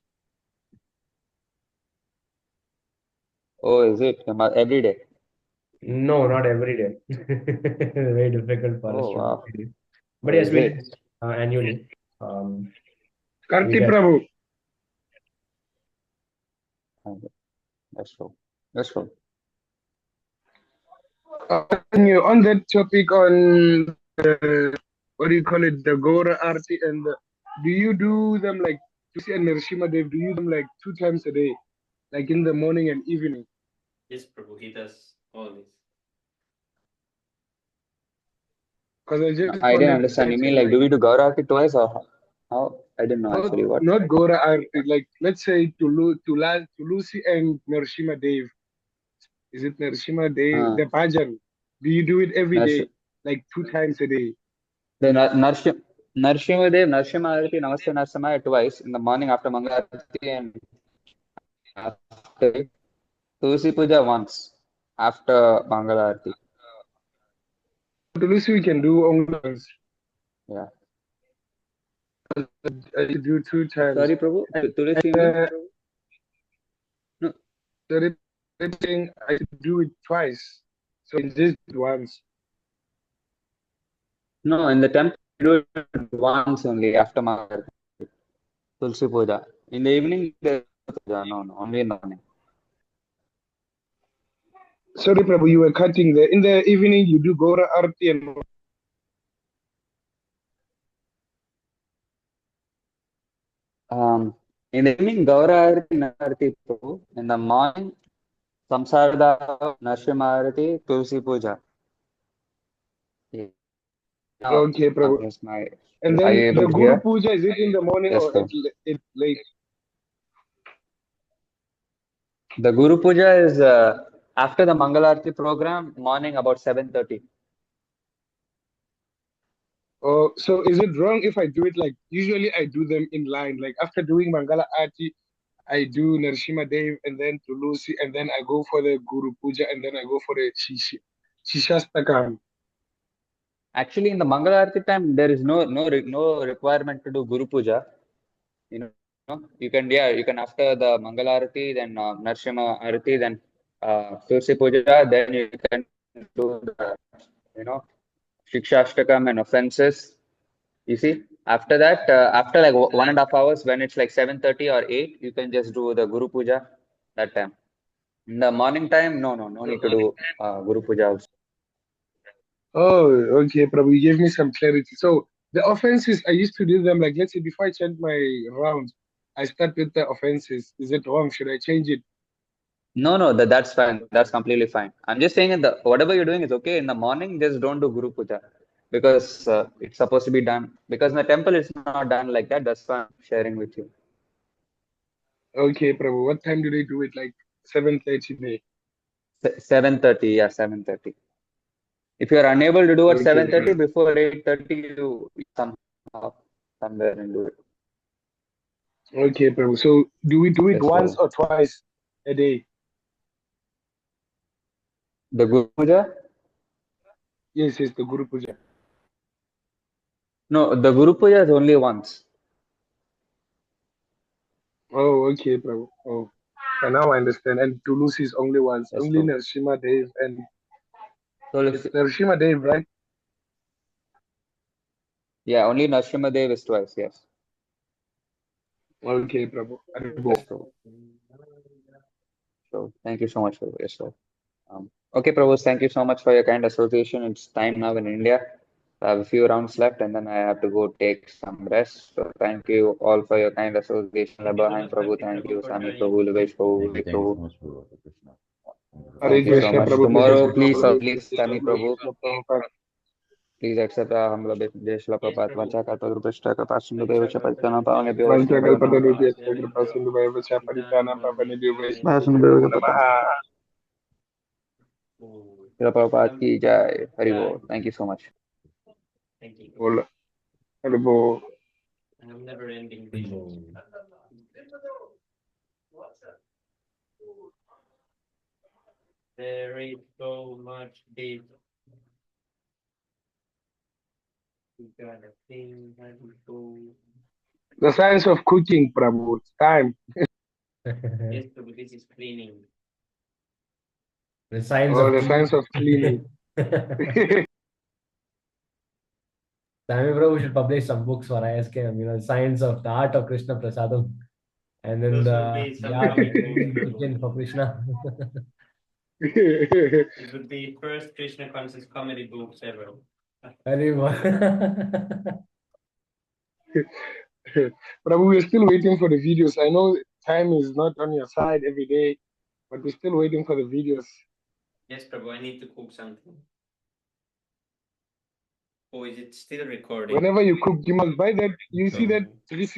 S6: Oh, is it every day?
S7: No, not every day. Very difficult for us
S6: Oh,
S7: to
S6: wow.
S7: do. But
S6: Oh,
S7: yes,
S6: is
S7: we
S6: it?
S7: annually.
S11: Karti Prabhu.
S6: That's true. That's true.
S11: On that topic, on what do you call it, the Gora Arti, and do you do them like Tusi and Narasimha Dev? Do you do them like 2 times a day, like in the morning and evening?
S2: Yes, Prabhu. He does all this.
S11: Because I just
S6: I didn't
S11: wanted
S6: understand. You
S11: to
S6: mean like do we do Gauraki twice or how? I didn't know
S11: not,
S6: actually what.
S11: not Gora Arti, like let's say Tulusi and Narasimha Dev. Is it Narasimha Dev? The Bhajan. Do you do it every day, like 2 times a day?
S6: The Narsimhadev, Narsimha Namaste Narsimha twice in the morning after Mangalarti and after Tulsi Puja once after Mangalarti.
S11: Tulsi we can do only once.
S6: Yeah.
S11: I do 2 times.
S6: Sorry, Prabhu. Tulsi
S11: And,
S6: means? No.
S11: the thing I do it twice. So in this once.
S6: No, in the temple we do it once only after Mangalarti. Tulsi Puja. In the evening there's no puja. No, only in the morning.
S11: Sorry, Prabhu, you were cutting there. In the evening you do Gora Arti and
S6: In the evening, Gaura Arati Prabhu. In the morning, Samsarda, Narsimha Tulsi Puja. Yeah.
S11: okay, Prabhu.
S6: Yes,
S11: And
S6: are
S11: then
S6: you able
S11: the
S6: to
S11: Guru
S6: hear?
S11: Puja, is it in the morning
S6: Yes,
S11: or
S6: sir.
S11: it late?
S6: The Guru Puja is after the Mangalarti program, morning about 7:30.
S11: Oh, so is it wrong if I do it like usually I do them in line? Like after doing Mangala Arti, I do Narshima Dev and then Tulusi and then I go for the Guru Puja and then I go for the Shishastakam.
S6: Actually, in the Mangalarti time, there is no requirement to do Guru Puja. You know, you can after the Mangalarti, then Narsimha Arati, then Tulsi Puja, then you can do the Shikshashtakam and offenses. You see, after that, after like 1.5 hours, when it's like 7:30 or 8, you can just do the Guru Puja that time. In the morning time, no need to do Guru Puja also.
S11: Oh, okay, Prabhu, you gave me some clarity. So the offenses, I used to do them like, let's say before I chant my rounds, I start with the offenses. Is it wrong? Should I change it?
S6: No, that's fine. That's completely fine. I'm just saying that whatever you're doing is okay. In the morning, just don't do Guru Puja because it's supposed to be done. Because in the temple, it's not done like that. That's why I'm sharing with you.
S11: Okay, Prabhu, what time do they do it? Like 7:30 day?
S6: 7:30, yeah, 7:30. If you are unable to do at
S11: Okay,
S6: 7:30,
S11: Prabhu.
S6: before 8:30, you somehow somewhere and do it.
S11: Okay, Prabhu. So do we do it
S6: Yes,
S11: once
S6: Prabhu.
S11: or twice a day?
S6: The Guru Puja?
S11: Yes, the Guru Puja.
S6: No, the Guru Puja is only once.
S11: Oh, okay, Prabhu. Oh, and now I understand. And Tulus is only once,
S6: Yes,
S11: only
S6: Prabhu.
S11: Narshima Dev, and
S6: So
S11: it's Narshima Dev, right?
S6: yeah, only Narsimha Dev is twice. Yes.
S11: Okay, Prabhu.
S6: Yes, Prabhu. So thank you so much for yes, sir. Okay, Prabhu, thank you so much for your kind association. It's time now in India. I have a few rounds left and then I have to go take some rest. So thank you all for your kind association. Labahan Prabhu, thank you. Sami Prabhu, Luvesh Prabhu, Vivek
S1: Thank you so
S6: Prabhu.
S1: much, Prabhu. Krishna.
S11: Hare
S6: Thank you so
S11: Krishna,
S6: much.
S11: Prabhu.
S6: Tomorrow,
S11: Krishna,
S6: please,
S11: Prabhu.
S6: please, Sami Prabhu, please accept हम लोग देश लपपात वंचा का तो रुपष्टा का पासन लोग बेवचा परितना पावने बेवष्टा
S11: Vanchakal
S6: बेवना
S11: Padadubhya Kripa Sindhu Vaivasya Paritana Pavani
S6: पासन
S11: Vaishnavi
S6: बेवचा पता
S11: Namaha.
S6: लपपात की जय हरि बोल. Thank you so much.
S2: Thank you.
S11: Bola. Haribo.
S2: I'm never ending. There is so much deep. We gotta think and go.
S11: The science of cooking, Prabhu. It's time.
S2: Yes, Prabhu, this is cleaning.
S7: The science
S11: Oh,
S7: of
S11: the science of cleaning.
S7: Sami Prabhu should publish some books for ISKM, science of the art of Krishna Prasadam. And then
S2: Those would be some
S7: art of
S2: funny books,
S7: cooking
S2: Prabhu.
S7: chicken for Krishna.
S2: It would be first Krishna conscious comedy books ever.
S11: Prabhu, we're still waiting for the videos. I know time is not on your side every day, but we're still waiting for the videos.
S2: Yes, Prabhu, I need to cook something. Oh, is it still recording?
S11: Whenever you cook, you must buy that. You see that